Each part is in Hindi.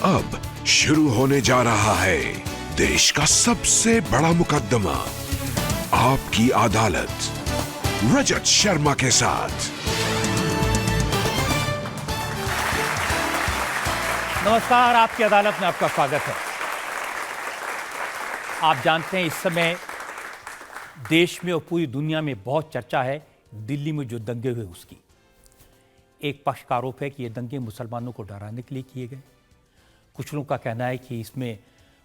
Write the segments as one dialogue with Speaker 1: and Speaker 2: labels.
Speaker 1: अब शुरू होने जा रहा है देश का सबसे बड़ा मुकदमा, आपकी अदालत, रजत शर्मा के साथ।
Speaker 2: नमस्कार, आपकी अदालत में आपका स्वागत है। आप जानते हैं इस समय देश में और पूरी दुनिया में बहुत चर्चा है दिल्ली में जो दंगे हुए उसकी। एक पक्ष का आरोप है कि ये दंगे मुसलमानों को डराने के लिए किए गए। कुछ लोगों का कहना है कि इसमें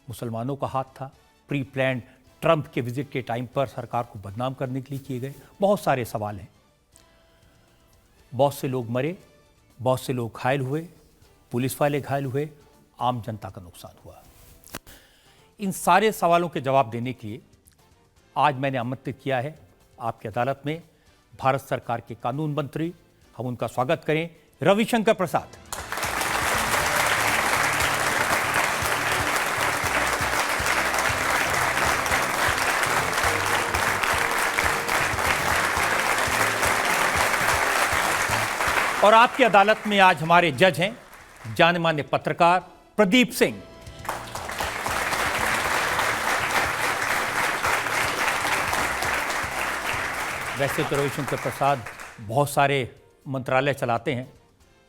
Speaker 2: मुसलमानों का हाथ था। प्री प्लान्ड ट्रंप के विजिट के टाइम पर सरकार को बदनाम करने के लिए किए गए। बहुत सारे सवाल हैं। बहुत से लोग मरे, बहुत से लोग घायल हुए, पुलिस वाले घायल हुए, आम जनता का नुकसान हुआ। इन सारे सवालों के जवाब देने के लिए आज मैंने आमंत्रित किया है आपकी अदालत में भारत सरकार के कानून मंत्री। हम उनका स्वागत करें, रविशंकर प्रसाद। और आपकी अदालत में आज हमारे जज हैं जाने माने पत्रकार प्रदीप सिंह। वैसे तो रविशंकर प्रसाद बहुत सारे मंत्रालय चलाते हैं,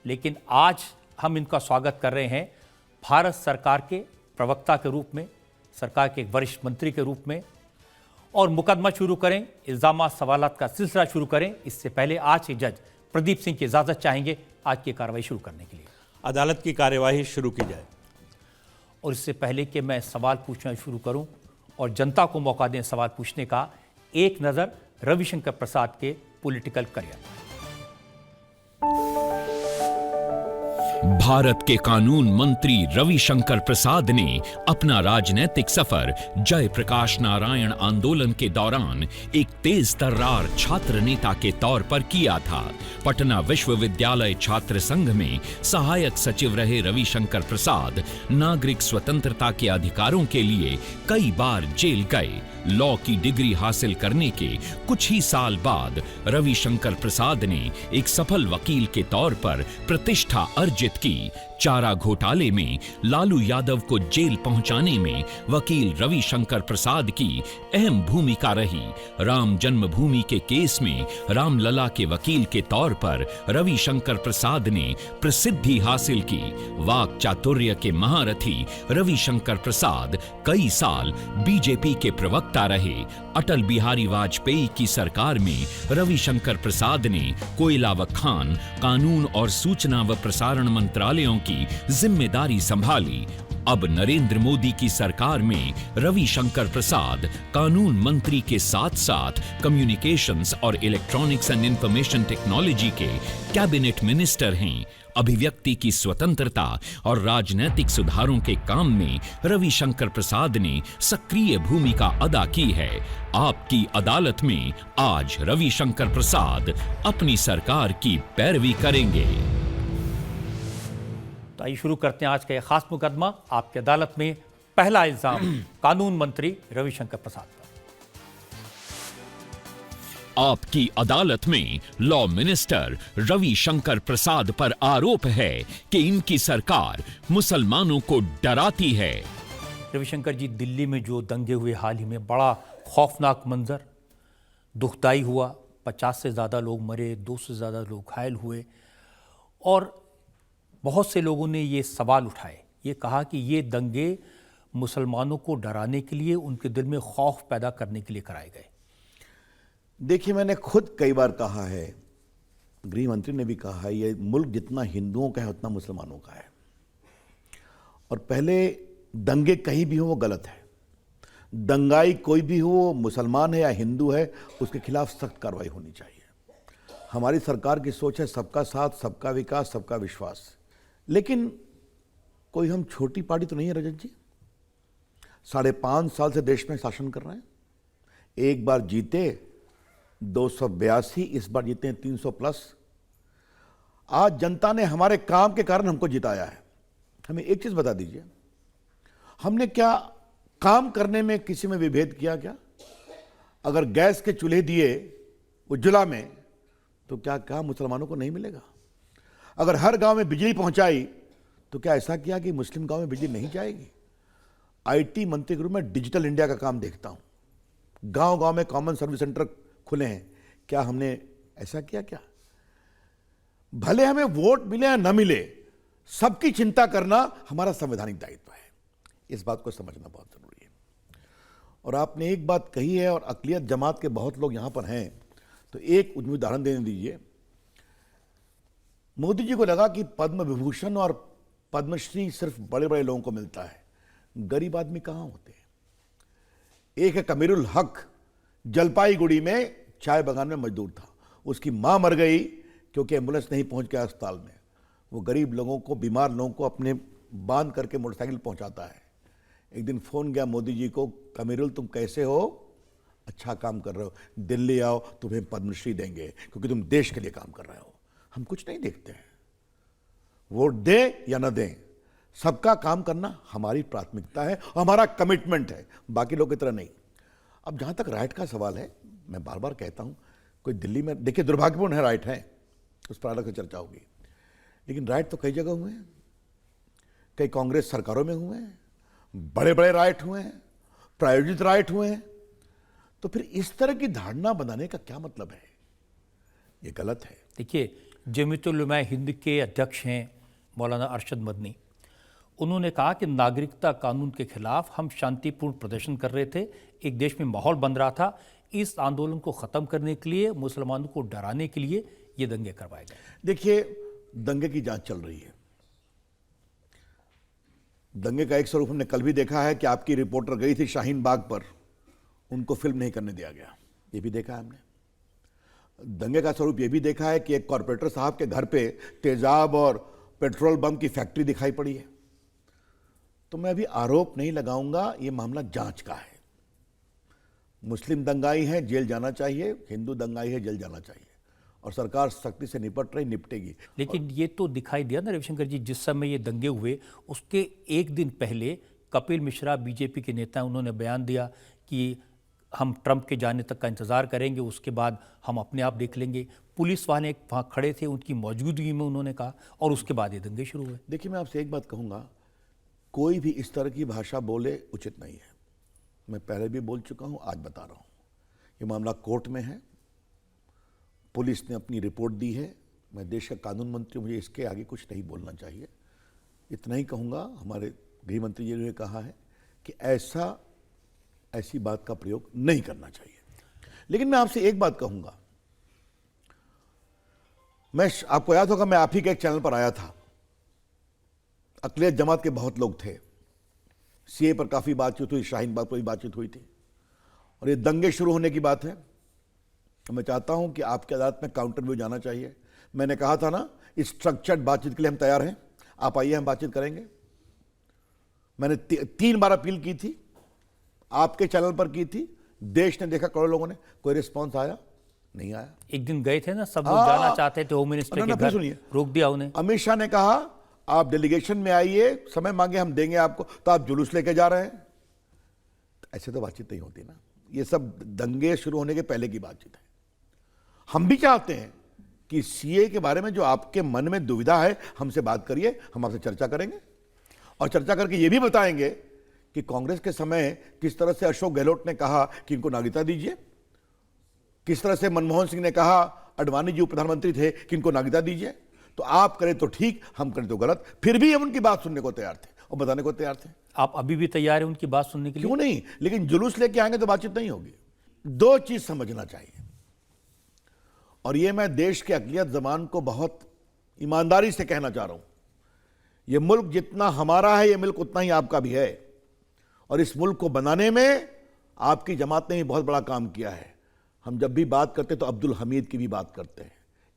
Speaker 2: लेकिन आज हम इनका स्वागत कर रहे हैं भारत सरकार के प्रवक्ता के रूप में, सरकार के एक वरिष्ठ मंत्री के रूप में। और मुकदमा शुरू करें, इल्जामात सवालात का सिलसिला शुरू करें, इससे पहले आज के जज प्रदीप सिंह की इजाज़त चाहेंगे आज की कार्रवाई शुरू करने के लिए।
Speaker 3: अदालत की कार्यवाही शुरू की जाए।
Speaker 2: और इससे पहले कि मैं सवाल पूछना शुरू करूं और जनता को मौका दें सवाल पूछने का, एक नज़र रविशंकर प्रसाद के पॉलिटिकल करियर।
Speaker 4: भारत के कानून मंत्री रविशंकर प्रसाद ने अपना राजनीतिक सफर जयप्रकाश नारायण आंदोलन के दौरान एक तेज तर्रार छात्र नेता के तौर पर किया था। पटना विश्वविद्यालय छात्र संघ में सहायक सचिव रहे रविशंकर प्रसाद नागरिक स्वतंत्रता के अधिकारों के लिए कई बार जेल गए। लॉ की डिग्री हासिल करने के कुछ ही साल बाद रविशंकर प्रसाद ने एक सफल वकील के तौर पर प्रतिष्ठा अर्जित की। चारा घोटाले में लालू यादव को जेल पहुंचाने में वकील रविशंकर प्रसाद की अहम भूमिका रही। राम जन्मभूमि के केस में रामलला के वकील के तौर पर रविशंकर प्रसाद ने प्रसिद्धि हासिल की। वाक चातुर्य के महारथी रविशंकर प्रसाद कई साल बीजेपी के प्रवक्ता रहे। अटल बिहारी वाजपेयी की सरकार में रविशंकर प्रसाद ने कोयला व खान, कानून और सूचना व प्रसारण मंत्रालयों की जिम्मेदारी संभाली। अब नरेंद्र मोदी की सरकार में रविशंकर प्रसाद कानून मंत्री के साथ साथ कम्युनिकेशंस और इलेक्ट्रॉनिक्स एंड इंफॉर्मेशन टेक्नोलॉजी के कैबिनेट मिनिस्टर हैं। अभिव्यक्ति की स्वतंत्रता और राजनीतिक सुधारों के काम में रविशंकर प्रसाद ने सक्रिय भूमिका अदा की है। आपकी अदालत में आज रविशंकर प्रसाद अपनी सरकार की पैरवी करेंगे।
Speaker 2: तो आइए शुरू करते हैं आज का यह खास मुकदमा। आपकी अदालत में पहला इल्जाम कानून मंत्री रविशंकर प्रसाद पर।
Speaker 4: आपकी अदालत में लॉ मिनिस्टर रविशंकर प्रसाद पर आरोप है कि इनकी सरकार मुसलमानों को डराती है।
Speaker 2: रविशंकर जी, दिल्ली में जो दंगे हुए हाल ही में, बड़ा खौफनाक मंजर, दुखदाई हुआ। 50 से ज़्यादा लोग मरे, 200 से ज़्यादा लोग घायल हुए। और बहुत से लोगों ने ये सवाल उठाए, ये कहा कि ये दंगे मुसलमानों को डराने के लिए, उनके दिल में खौफ पैदा करने के लिए कराए गए।
Speaker 5: देखिए, मैंने खुद कई बार कहा है, गृह मंत्री ने भी कहा है, ये मुल्क जितना हिंदुओं का है उतना मुसलमानों का है। और पहले दंगे कहीं भी हो वो गलत है। दंगाई कोई भी हो, वो मुसलमान है या हिंदू है, उसके खिलाफ सख्त कार्रवाई होनी चाहिए। हमारी सरकार की सोच है सबका साथ, सबका विकास, सबका विश्वास। लेकिन कोई हम छोटी पार्टी तो नहीं है रजत जी। 5.5 साल से देश में शासन कर रहे हैं। एक बार जीते 282, इस बार जीते हैं 300 प्लस। आज जनता ने हमारे काम के कारण हमको जिताया है। हमें एक चीज बता दीजिए, हमने क्या काम करने में किसी में विभेद किया? क्या अगर गैस के चूल्हे दिए उज्ज्वला में, तो क्या मुसलमानों को नहीं मिलेगा? अगर हर गांव में बिजली पहुंचाई तो क्या ऐसा किया कि मुस्लिम गांव में बिजली नहीं जाएगी? आईटी मंत्री के रूप में डिजिटल इंडिया का काम देखता हूं। गांव गांव में कॉमन सर्विस सेंटर खुले हैं, क्या हमने ऐसा किया? क्या भले हमें वोट मिले या न मिले, सबकी चिंता करना हमारा संवैधानिक दायित्व है। इस बात को समझना बहुत जरूरी है। और आपने एक बात कही है, और अक़लियत जमात के बहुत लोग यहां पर हैं, तो एक उदाहरण देने दीजिए। मोदी जी को लगा कि पद्म विभूषण और पद्मश्री सिर्फ बड़े बड़े लोगों को मिलता है, गरीब आदमी कहां होते हैं। एक है कमीरुल हक, जलपाईगुड़ी में चाय बागान में मजदूर था, उसकी मां मर गई क्योंकि एम्बुलेंस नहीं पहुंच गया अस्पताल में। वो गरीब लोगों को, बीमार लोगों को अपने बांध करके मोटरसाइकिल पहुंचाता है। एक दिन फोन गया मोदी जी को, कमीरुल तुम कैसे हो? अच्छा काम कर रहे हो, दिल्ली आओ, तुम्हें पद्मश्री देंगे क्योंकि तुम देश के लिए काम कर रहे हो। हम कुछ नहीं देखते हैं, वोट दें या न दें, सबका काम करना हमारी प्राथमिकता है और हमारा कमिटमेंट है, बाकी लोग की तरह नहीं। अब जहां तक राइट का सवाल है, मैं बार बार कहता हूं, कोई दिल्ली में, देखिए दुर्भाग्यपूर्ण है, राइट है, उस पर अलग से चर्चा होगी, लेकिन राइट तो कई जगह हुए हैं, कई कांग्रेस सरकारों में हुए हैं, बड़े बड़े राइट हुए हैं, प्रायोजित राइट हुए हैं। तो फिर इस तरह की धारणा बनाने का क्या मतलब है? ये गलत है।
Speaker 2: देखिए, जमीयतुल उलमा हिंद के अध्यक्ष हैं मौलाना अरशद मदनी, उन्होंने कहा कि नागरिकता कानून के खिलाफ हम शांतिपूर्ण प्रदर्शन कर रहे थे, एक देश में माहौल बन रहा था, इस आंदोलन को ख़त्म करने के लिए, मुसलमानों को डराने के लिए ये दंगे करवाए गए।
Speaker 5: देखिए, दंगे की जांच चल रही है। दंगे का एक स्वरूप हमने कल भी देखा है कि आपकी रिपोर्टर गई थी शाहीन बाग पर, उनको फिल्म नहीं करने दिया गया, ये भी देखा है हमने। दंगे का स्वरूप ये भी देखा है कि एक कॉर्पोरेटर साहब के घर पे तेजाब और पेट्रोल बम की फैक्ट्री दिखाई पड़ी है। तो मैं अभी आरोप नहीं लगाऊंगा, ये मामला जांच का है। मुस्लिम दंगाई है, जेल जाना चाहिए, हिंदू दंगाई है, जेल जाना चाहिए, और सरकार सख्ती से निपट रही, निपटेगी।
Speaker 2: लेकिन ये तो दिखाई दिया ना रविशंकर जी, जिस समय ये दंगे हुए उसके एक दिन पहले कपिल मिश्रा बीजेपी के नेता, उन्होंने बयान दिया कि हम ट्रंप के जाने तक का इंतज़ार करेंगे, उसके बाद हम अपने आप देख लेंगे। पुलिस वाले वहाँ खड़े थे, उनकी मौजूदगी में उन्होंने कहा, और उसके बाद ये दंगे शुरू हुए।
Speaker 5: देखिए, मैं आपसे एक बात कहूँगा, कोई भी इस तरह की भाषा बोले उचित नहीं है। मैं पहले भी बोल चुका हूँ, आज बता रहा हूँ, ये मामला कोर्ट में है, पुलिस ने अपनी रिपोर्ट दी है। मैं देश का कानून मंत्री, मुझे इसके आगे कुछ नहीं बोलना चाहिए। इतना ही कहूँगा, हमारे गृह मंत्री जी ने कहा है कि ऐसी बात का प्रयोग नहीं करना चाहिए। लेकिन मैं आपसे एक बात कहूँगा, आपको याद होगा, मैं आप ही के एक चैनल पर आया था, अक़लियत जमात के बहुत लोग थे, सीए पर काफ़ी बातचीत हुई, शाहीन बाग पर भी बातचीत हुई थी, और ये दंगे शुरू होने की बात है। तो मैं चाहता हूं कि आपकी अदालत में काउंटर व्यू जाना चाहिए। मैंने कहा था ना, स्ट्रक्चर्ड बातचीत के लिए हम तैयार हैं, आप आइए, हम बातचीत करेंगे। मैंने 3 बार अपील की थी, आपके चैनल पर की थी, देश ने देखा, करोड़ों लोगों ने, कोई रिस्पॉन्स आया नहीं? आया।
Speaker 2: एक दिन गए थे ना, सब लोग जाना चाहते थे, होम मिनिस्टर के घर, रोक दिया उन्हें।
Speaker 5: अमित शाह ने कहा आप डेलीगेशन में आइए, समय मांगे हम देंगे आपको, तो आप जुलूस लेके जा रहे हैं। ऐसे तो बातचीत नहीं होती ना, ये सब दंगे शुरू होने के पहले की बातचीत है। हम भी चाहते हैं कि सीए के बारे में जो आपके मन में दुविधा है, हमसे बात करिए, हम आपसे चर्चा करेंगे, और चर्चा करके ये भी बताएंगे कि कांग्रेस के समय किस तरह से अशोक गहलोत ने कहा कि इनको नागरिकता दीजिए, किस तरह से मनमोहन सिंह ने कहा, अडवाणी जी प्रधानमंत्री थे, कि इनको नागरिकता दीजिए। तो आप करें तो ठीक, हम करें तो गलत, फिर भी हम उनकी बात सुनने को तैयार थे और बताने को तैयार थे।
Speaker 2: आप अभी भी तैयार हैं उनकी बात सुनने के लिए?
Speaker 5: क्यों नहीं, लेकिन जुलूस लेके आएंगे तो बातचीत नहीं होगी। 2 चीज समझना चाहिए, और ये मैं देश के अक़लियत ज़बान को बहुत ईमानदारी से कहना चाह रहा हूं, ये मुल्क जितना हमारा है, ये मुल्क उतना ही आपका भी है, और इस मुल्क को बनाने में आपकी जमात ने भी बहुत बड़ा काम किया है। हम जब भी बात करते तो अब्दुल हमीद की भी बात करते हैं,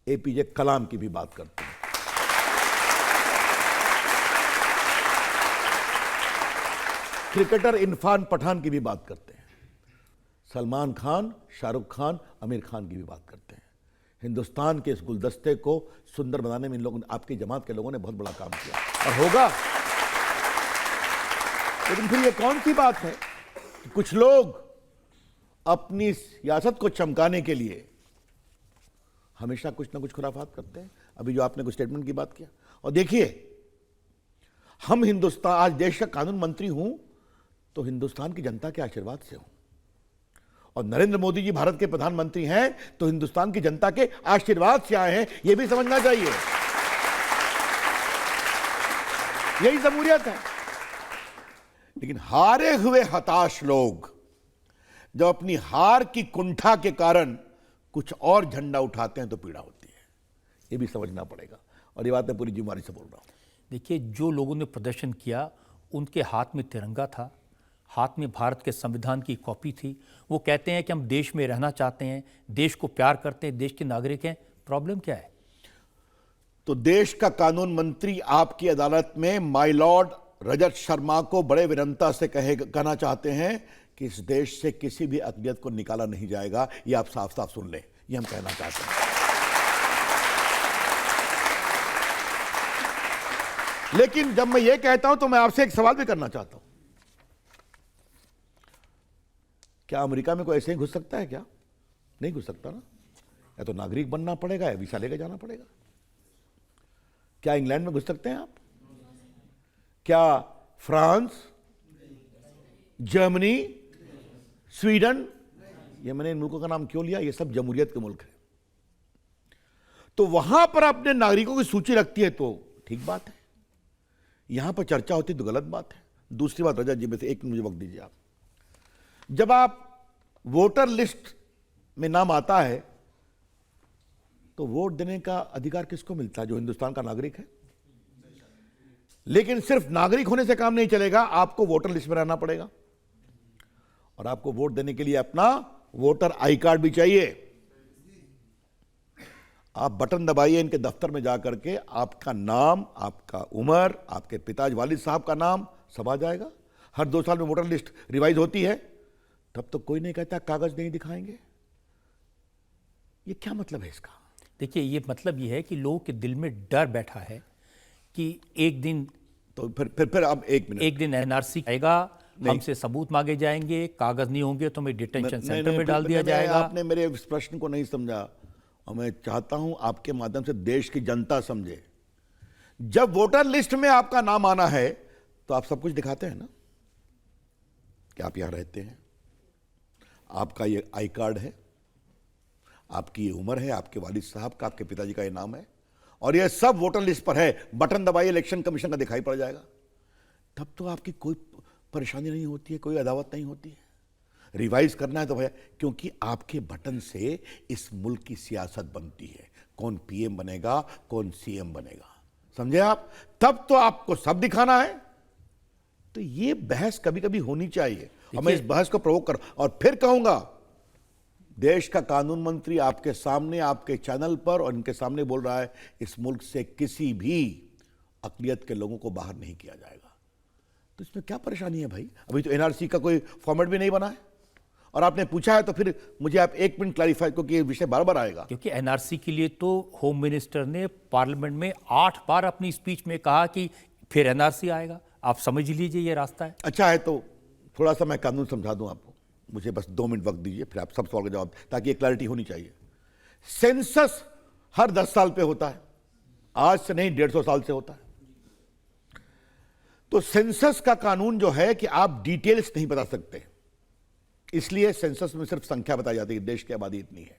Speaker 5: एपीजे कलाम की भी बात करते हैं, क्रिकेटर इरफान पठान की भी बात करते हैं, सलमान खान, शाहरुख खान, आमिर खान की भी बात करते हैं। हिंदुस्तान के इस गुलदस्ते को सुंदर बनाने में इन लोगों ने, आपकी जमात के लोगों ने बहुत बड़ा काम किया और होगा। लेकिन फिर ये कौन सी बात है कि कुछ लोग अपनी सियासत को चमकाने के लिए हमेशा कुछ ना कुछ खुराफात करते हैं। अभी जो आपने कुछ स्टेटमेंट की बात किया, और देखिए हम हिंदुस्तान, आज देश का कानून मंत्री हूं तो हिंदुस्तान की जनता के आशीर्वाद से हूं, और नरेंद्र मोदी जी भारत के प्रधानमंत्री हैं तो हिंदुस्तान की जनता के आशीर्वाद से आए हैं, यह भी समझना चाहिए। यही जमहूरियत है। लेकिन हारे हुए हताश लोग जब अपनी हार की कुंठा के कारण कुछ और झंडा उठाते हैं तो पीड़ा होती है, यह भी समझना पड़ेगा। और ये बात मैं पूरी जिम्मेदारी से बोल रहा हूं।
Speaker 2: देखिए, जो लोगों ने प्रदर्शन किया उनके हाथ में तिरंगा था, हाथ में भारत के संविधान की कॉपी थी। वो कहते हैं कि हम देश में रहना चाहते हैं, देश को प्यार करते हैं, देश के नागरिक हैं। प्रॉब्लम क्या है?
Speaker 5: तो देश का कानून मंत्री आपकी अदालत में माय लॉर्ड रजत शर्मा को बड़े विनम्रता से कहना चाहते हैं कि इस देश से किसी भी अक़लियत को निकाला नहीं जाएगा। ये आप साफ साफ सुन लें, ये हम कहना चाहते हैं। लेकिन जब मैं ये कहता हूं तो मैं आपसे एक सवाल भी करना चाहता हूं। क्या अमेरिका में कोई ऐसे ही घुस सकता है? क्या नहीं घुस सकता ना, या तो नागरिक बनना पड़ेगा या वीसा लेकर जाना पड़ेगा। क्या इंग्लैंड में घुस सकते हैं आप? क्या फ्रांस, जर्मनी, स्वीडन, ये मैंने इन मुल्कों का नाम क्यों लिया? ये सब जमहूरियत के मुल्क है। तो वहां पर अपने नागरिकों की सूची रखती है तो ठीक बात है, यहां पर चर्चा होती तो गलत बात है। दूसरी बात, रजत जी में से एक मुझे वक्त दीजिए आप। जब आप वोटर लिस्ट में नाम आता है तो वोट देने का अधिकार किसको मिलता है? जो हिंदुस्तान का नागरिक है। लेकिन सिर्फ नागरिक होने से काम नहीं चलेगा, आपको वोटर लिस्ट में रहना पड़ेगा, और आपको वोट देने के लिए अपना वोटर आई कार्ड भी चाहिए। आप बटन दबाइए इनके दफ्तर में जाकर के, आपका नाम, आपका उम्र, आपके पिताजी वालिद साहब का नाम सब आ जाएगा। हर 2 साल में वोटर लिस्ट रिवाइज होती है। तब तो कोई नहीं कहता कागज नहीं दिखाएंगे। ये क्या मतलब है इसका?
Speaker 2: देखिए, ये मतलब ये है कि लोगों के दिल में डर बैठा है कि एक दिन,
Speaker 5: तो फिर अब एक
Speaker 2: दिन एनआरसी आएगा, हमसे सबूत मांगे जाएंगे, कागज नहीं होंगे तो हमें डिटेंशन सेंटर में डाल दिया जाएगा।
Speaker 5: आपने मेरे इस प्रश्न को नहीं समझा, और मैं चाहता हूं आपके माध्यम से देश की जनता समझे। जब वोटर लिस्ट में आपका नाम आना है तो आप सब कुछ दिखाते हैं ना, कि आप यहां रहते हैं, आपका ये आई कार्ड है, आपकी ये उम्र है, आपके वालिद साहब का, आपके पिताजी का ये नाम है, और ये सब वोटर लिस्ट पर है। बटन दबाइए, इलेक्शन कमीशन का दिखाई पड़ जाएगा। तब तो आपकी कोई परेशानी नहीं होती है, कोई अदावत नहीं होती है। रिवाइज करना है तो भैया, क्योंकि आपके बटन से इस मुल्क की सियासत बनती है, कौन पीएम बनेगा, कौन सीएम बनेगा, समझे आप? तब तो आपको सब दिखाना है। तो ये बहस कभी कभी होनी चाहिए, और मैं इस बहस को प्रवोक कर, और फिर कहूंगा, देश का कानून मंत्री आपके सामने, आपके चैनल पर और इनके सामने बोल रहा है, इस मुल्क से किसी भी अक़लियत के लोगों को बाहर नहीं किया जाएगा। तो इसमें क्या परेशानी है भाई? अभी तो एनआरसी का कोई फॉर्मेट भी नहीं बना है, और आपने पूछा है तो फिर मुझे आप 1 मिनट क्लैरिफाई, क्योंकि ये विषय बार बार आएगा।
Speaker 2: क्योंकि एनआरसी के लिए तो होम मिनिस्टर ने पार्लियामेंट में 8 बार अपनी स्पीच में कहा कि फिर एनआरसी आएगा। आप समझ लीजिए ये रास्ता है।
Speaker 5: अच्छा है, तो थोड़ा सा मैं कानून समझा दूं आपको, मुझे बस 2 मिनट वक्त दीजिए, फिर आप सब सवाल का जवाब, ताकि ये क्लैरिटी होनी चाहिए। सेंसस हर 10 साल पे होता है, आज से नहीं 150 साल से होता है। तो सेंसस का कानून जो है कि आप डिटेल्स नहीं बता सकते, इसलिए सेंसस में सिर्फ संख्या बताई जाती है, देश की आबादी इतनी है।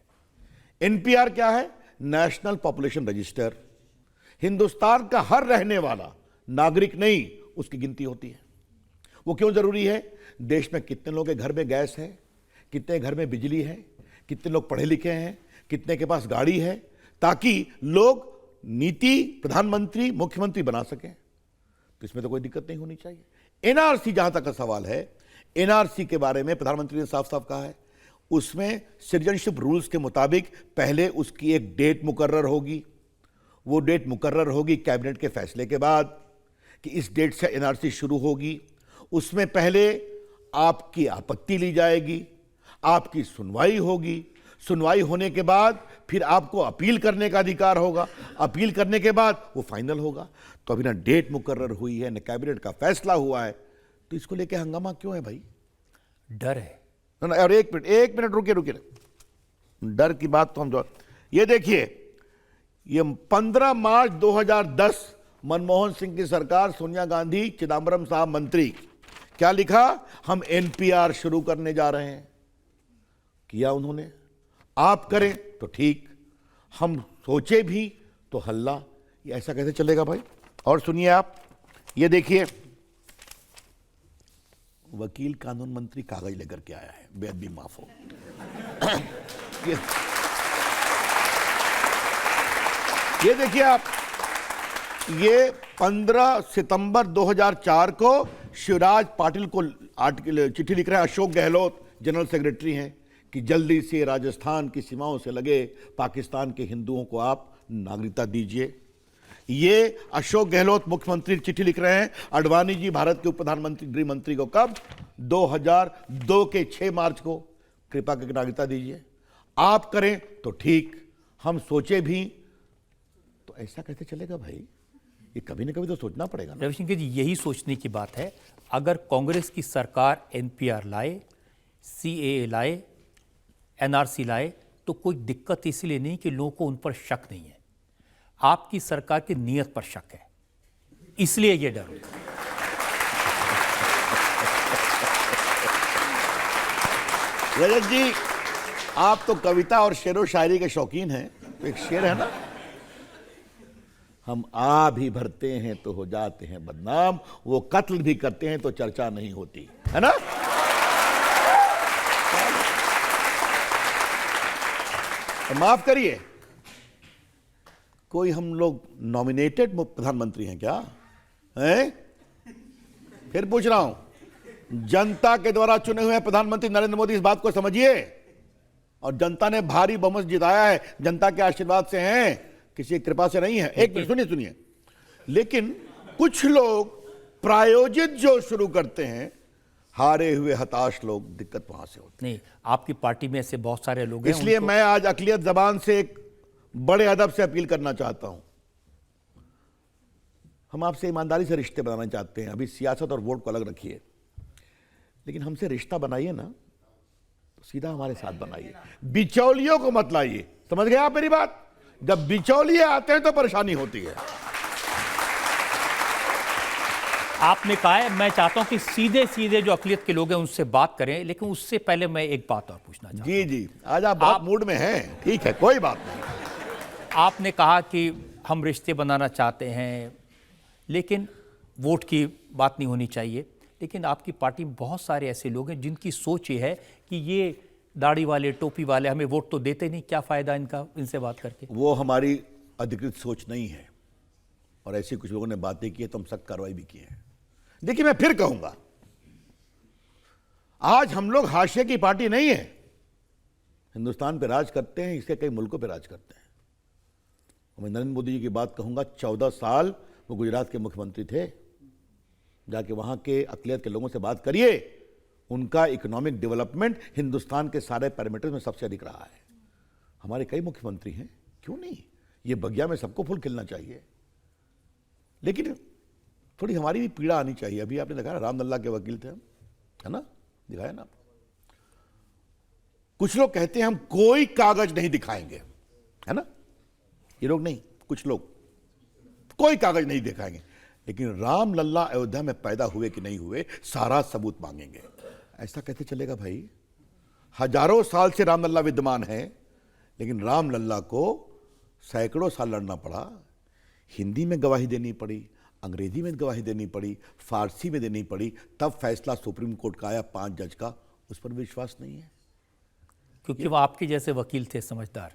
Speaker 5: एनपीआर क्या है? National population register. हिंदुस्तान का हर रहने वाला नागरिक नहीं, उसकी गिनती होती है। वो क्यों जरूरी है? देश में कितने लोगों के घर में गैस है, कितने घर में बिजली है, कितने लोग पढ़े लिखे हैं, कितने के पास गाड़ी है, ताकि लोग नीति प्रधानमंत्री, मुख्यमंत्री बना सकें। तो इसमें तो कोई दिक्कत नहीं होनी चाहिए। एनआरसी जहां तक का सवाल है, एनआरसी के बारे में प्रधानमंत्री ने साफ साफ कहा है, उसमें सिटीजनशिप रूल्स के मुताबिक पहले उसकी एक डेट मुकर्रर होगी। वो डेट मुकर्रर होगी कैबिनेट के फैसले के बाद कि इस डेट से एनआरसी शुरू होगी। उसमें पहले आपकी आपत्ति ली जाएगी, आपकी सुनवाई होगी, सुनवाई होने के बाद फिर आपको अपील करने का अधिकार होगा, अपील करने के बाद वो फाइनल होगा। तो अभी ना डेट मुकर्रर हुई है, ना कैबिनेट का फैसला हुआ है, तो इसको लेके हंगामा क्यों है भाई?
Speaker 2: डर है
Speaker 5: ना। और एक मिनट रुकिए, डर की बात तो हम जो, ये देखिए, ये 15 मार्च 2010 मनमोहन सिंह की सरकार, सोनिया गांधी, चिदम्बरम साहब मंत्री, क्या लिखा? हम एनपीआर शुरू करने जा रहे हैं। किया उन्होंने। आप करें तो ठीक, हम सोचे भी तो हल्ला। ये ऐसा कैसे चलेगा भाई? और सुनिए आप, ये देखिए, वकील कानून मंत्री कागज लेकर के आया है, बेअदबी माफ हो। ये देखिए आप, ये 15 सितंबर 2004 को शिवराज पाटिल को आर्टिकल चिट्ठी लिख रहे हैं। अशोक गहलोत जनरल सेक्रेटरी हैं कि जल्दी से राजस्थान की सीमाओं से लगे पाकिस्तान के हिंदुओं को आप नागरिकता दीजिए। ये अशोक गहलोत मुख्यमंत्री चिट्ठी लिख रहे हैं अडवाणी जी भारत के उप प्रधानमंत्री गृह मंत्री को, कब? 2002 के 6 मार्च को, कृपा करके नागरिकता दीजिए। आप करें तो ठीक, हम सोचे भी तो ऐसा कैसे चलेगा भाई? ये कभी ना कभी तो सोचना पड़ेगा ना।
Speaker 2: रविशंकर जी, यही सोचने की बात है। अगर कांग्रेस की सरकार एनपीआर लाए, सीएए लाए, एनआरसी लाए, तो कोई दिक्कत इसलिए नहीं कि लोगों को उन पर शक नहीं है, आपकी सरकार की नीयत पर शक है, इसलिए ये डर होता है।
Speaker 5: रजत जी, आप तो कविता और शेरो शायरी के शौकीन हैं। तो एक शेर है ना, हम आ भी भरते हैं तो हो जाते हैं बदनाम, वो कत्ल भी करते हैं तो चर्चा नहीं होती, है ना? तो माफ करिए, कोई हम लोग नॉमिनेटेड प्रधानमंत्री हैं क्या? हैं? फिर पूछ रहा हूं, जनता के द्वारा चुने हुए प्रधानमंत्री नरेंद्र मोदी, इस बात को समझिए। और जनता ने भारी बहुमत जिताया है, जनता के आशीर्वाद से हैं, किसी की कृपा से नहीं है। एक मिनट सुनिए। लेकिन कुछ लोग प्रायोजित जो शुरू करते हैं, हारे हुए हताश लोग, दिक्कत वहां से होती
Speaker 2: नहीं, आपकी पार्टी में ऐसे बहुत सारे लोग हैं।
Speaker 5: इसलिए मैं आज अकलियत जबान से एक बड़े अदब से अपील करना चाहता हूं। हम आपसे ईमानदारी से रिश्ते बनाना चाहते हैं। अभी सियासत और वोट को अलग रखिए, लेकिन हमसे रिश्ता बनाइए ना तो सीधा हमारे साथ बनाइए, बिचौलियों को मत लाइए। समझ गए आप मेरी बात? जब बिचौलिए आते हैं तो परेशानी होती है।
Speaker 2: आपने कहा है, मैं चाहता हूं कि सीधे सीधे जो अकलियत के लोग हैं उनसे बात करें, लेकिन उससे पहले मैं एक बात और पूछना चाहता हूं।
Speaker 5: जी जी, आज आप बात मूड में हैं, ठीक है, कोई बात नहीं।
Speaker 2: आपने कहा कि हम रिश्ते बनाना चाहते हैं, लेकिन वोट की बात नहीं होनी चाहिए। लेकिन आपकी पार्टी में बहुत सारे ऐसे लोग हैं जिनकी सोच ये है कि ये दाढ़ी वाले, टोपी वाले हमें वोट तो देते नहीं, क्या फायदा इनका, इनसे बात करके।
Speaker 5: वो हमारी अधिकृत सोच नहीं है, और ऐसी कुछ लोगों ने बातें की है तो हम सख्त कार्रवाई भी की है। देखिए, मैं फिर कहूंगा, आज हम लोग हाशिए की पार्टी नहीं है। हिंदुस्तान पे राज करते हैं, इसके कई मुल्कों पे राज करते हैं। मैं नरेंद्र मोदी जी की बात कहूंगा, 14 साल वो गुजरात के मुख्यमंत्री थे। जाके वहां के अकलियत के लोगों से बात करिए, उनका इकोनॉमिक डेवलपमेंट हिंदुस्तान के सारे पैरामीटर्स में सबसे अधिक रहा है। हमारे कई मुख्यमंत्री हैं, क्यों नहीं? ये बगिया में सबको फूल खिलना चाहिए, लेकिन थोड़ी हमारी भी पीड़ा आनी चाहिए। अभी आपने देखा, रामलल्ला के वकील थे हम, है ना? दिखाया ना? कुछ लोग कहते हैं हम कोई कागज नहीं दिखाएंगे, है ना? ये लोग नहीं, कुछ लोग कोई कागज नहीं दिखाएंगे, लेकिन रामलल्ला अयोध्या में पैदा हुए कि नहीं हुए, सारा सबूत मांगेंगे। ऐसा कैसे चलेगा भाई? हजारों साल से रामलल्ला विद्यमान है, लेकिन रामलल्ला को सैकड़ों साल लड़ना पड़ा। हिंदी में गवाही देनी पड़ी, अंग्रेजी में गवाही देनी पड़ी, फारसी में देनी पड़ी, तब फैसला सुप्रीम कोर्ट का आया 5 जज का। उस पर विश्वास नहीं है,
Speaker 2: क्योंकि वो आपके जैसे वकील थे, समझदार।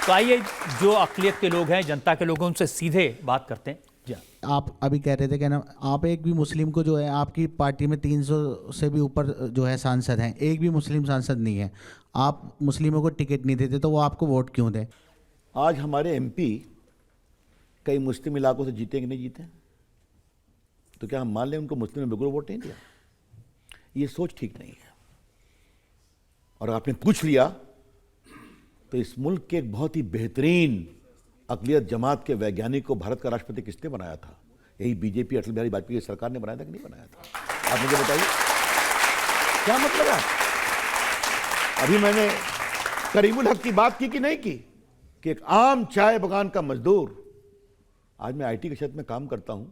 Speaker 2: तो आइए, जो अकलियत के लोग हैं, जनता के लोग हैं, उनसे सीधे बात करते हैं। जी,
Speaker 6: आप अभी कह रहे थे कि ना, आप एक भी मुस्लिम को, जो है आपकी पार्टी में 300 से भी ऊपर जो है सांसद हैं, एक भी मुस्लिम सांसद नहीं है। आप मुस्लिमों को टिकट नहीं देते, तो वो आपको वोट क्यों दें?
Speaker 5: आज हमारे एमपी कई मुस्लिम इलाकों से जीते कि नहीं जीते, तो क्या हम मान लें उनको मुस्लिम ने बिल्कुल वोट नहीं दिया? ये सोच ठीक नहीं है। और आपने पूछ लिया तो इस मुल्क के एक बहुत ही बेहतरीन अकलियत जमात के वैज्ञानिक को भारत का राष्ट्रपति किसने बनाया था? यही बीजेपी, अटल बिहारी वाजपेयी की सरकार ने बनाया था कि नहीं बनाया था? आप मुझे बताइए, क्या मतलब है? अभी मैंने करीमुल हक की बात की कि नहीं की? कि एक आम चाय बगान का मजदूर, आज मैं आईटी के क्षेत्र में काम करता हूं,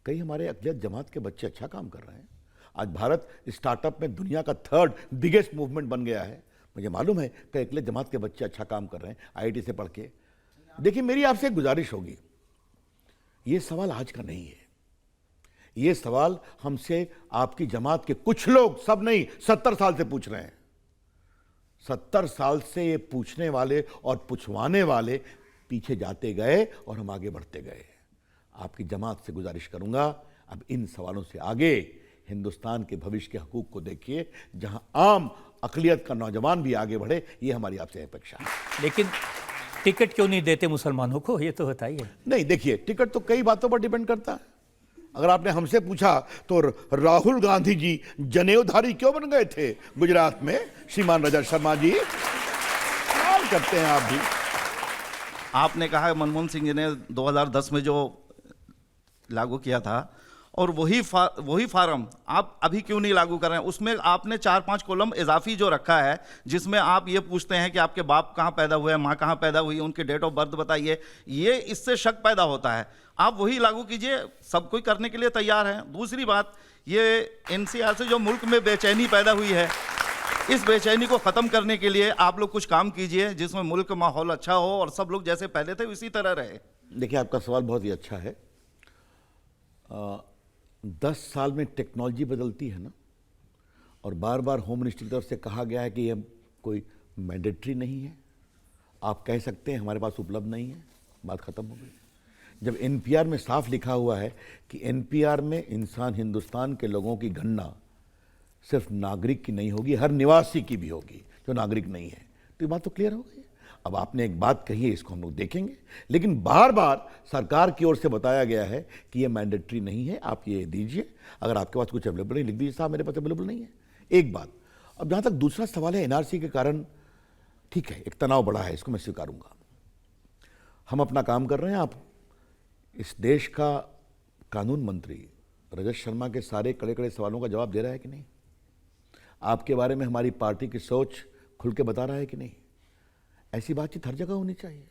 Speaker 5: कई हमारे अक़लियत जमात के बच्चे अच्छा काम कर रहे हैं। आज भारत स्टार्टअप में दुनिया का 3rd बिगेस्ट मूवमेंट बन गया है। मुझे मालूम है कि अक़लियत जमात के बच्चे अच्छा काम कर रहे हैं आईआईटी से पढ़ के। देखिए, मेरी आपसे एक गुजारिश होगी, ये सवाल आज का नहीं है, ये सवाल हमसे आपकी जमात के कुछ लोग, सब नहीं, 70 साल से पूछ रहे हैं। 70 साल से ये पूछने वाले और पूछवाने वाले पीछे जाते गए और हम आगे बढ़ते गए। आपकी जमात से गुजारिश करूंगा, अब इन सवालों से आगे हिंदुस्तान के भविष्य के हकूक को देखिए, जहां आम अक़लियत का नौजवान भी आगे बढ़े, ये हमारी आपसे अपेक्षा है।
Speaker 2: लेकिन टिकट क्यों नहीं देते मुसलमानों को, ये तो बताइए।
Speaker 5: नहीं, देखिए, टिकट तो कई बातों पर डिपेंड करता है। अगर आपने हमसे पूछा तो राहुल गांधी जी जनेऊधारी क्यों बन गए थे गुजरात में, श्रीमान रजत शर्मा जी, सवाल करते हैं आप भी।
Speaker 7: आपने कहा मनमोहन सिंह जी ने 2010 में जो लागू किया था, और वही फार्म आप अभी क्यों नहीं लागू कर रहे हैं? उसमें आपने 4-5 कॉलम इजाफी जो रखा है, जिसमें आप ये पूछते हैं कि आपके बाप कहाँ पैदा हुए हैं, माँ कहाँ पैदा हुई है, उनके डेट ऑफ बर्थ बताइए, ये इससे शक पैदा होता है। आप वही लागू कीजिए, सब कोई करने के लिए तैयार है। दूसरी बात, ये एनसीआर से जो मुल्क में बेचैनी पैदा हुई है, इस बेचैनी को ख़त्म करने के लिए आप लोग कुछ काम कीजिए, जिसमें मुल्क का माहौल अच्छा हो और सब लोग जैसे पहले थे उसी तरह रहे।
Speaker 5: देखिए, आपका सवाल बहुत ही अच्छा है। 10 साल में टेक्नोलॉजी बदलती है ना, और बार बार होम मिनिस्ट्री की तरफ से कहा गया है कि यह कोई मैंडेटरी नहीं है, आप कह सकते हैं हमारे पास उपलब्ध नहीं है, बात ख़त्म हो गई। जब एनपीआर में साफ लिखा हुआ है कि एनपीआर में इंसान, हिंदुस्तान के लोगों की गणना सिर्फ नागरिक की नहीं होगी, हर निवासी की भी होगी जो नागरिक नहीं है, तो ये बात तो क्लियर हो गई। अब आपने एक बात कही है, इसको हम लोग देखेंगे, लेकिन बार बार सरकार की ओर से बताया गया है कि ये मैंडेटरी नहीं है, आप ये दीजिए, अगर आपके पास कुछ अवेलेबल नहीं लिख दीजिए साहब मेरे पास अवेलेबल नहीं है। एक बात। अब जहाँ तक दूसरा सवाल है एनआरसी के कारण, ठीक है, एक तनाव बढ़ा है, इसको मैं स्वीकारूंगा। हम अपना काम कर रहे हैं। आप इस देश का कानून मंत्री रजत शर्मा के सारे कड़े कड़े सवालों का जवाब दे रहा है कि नहीं? आपके बारे में हमारी पार्टी की सोच खुल के बता रहा है कि नहीं? ऐसी बातचीत हर जगह होनी चाहिए,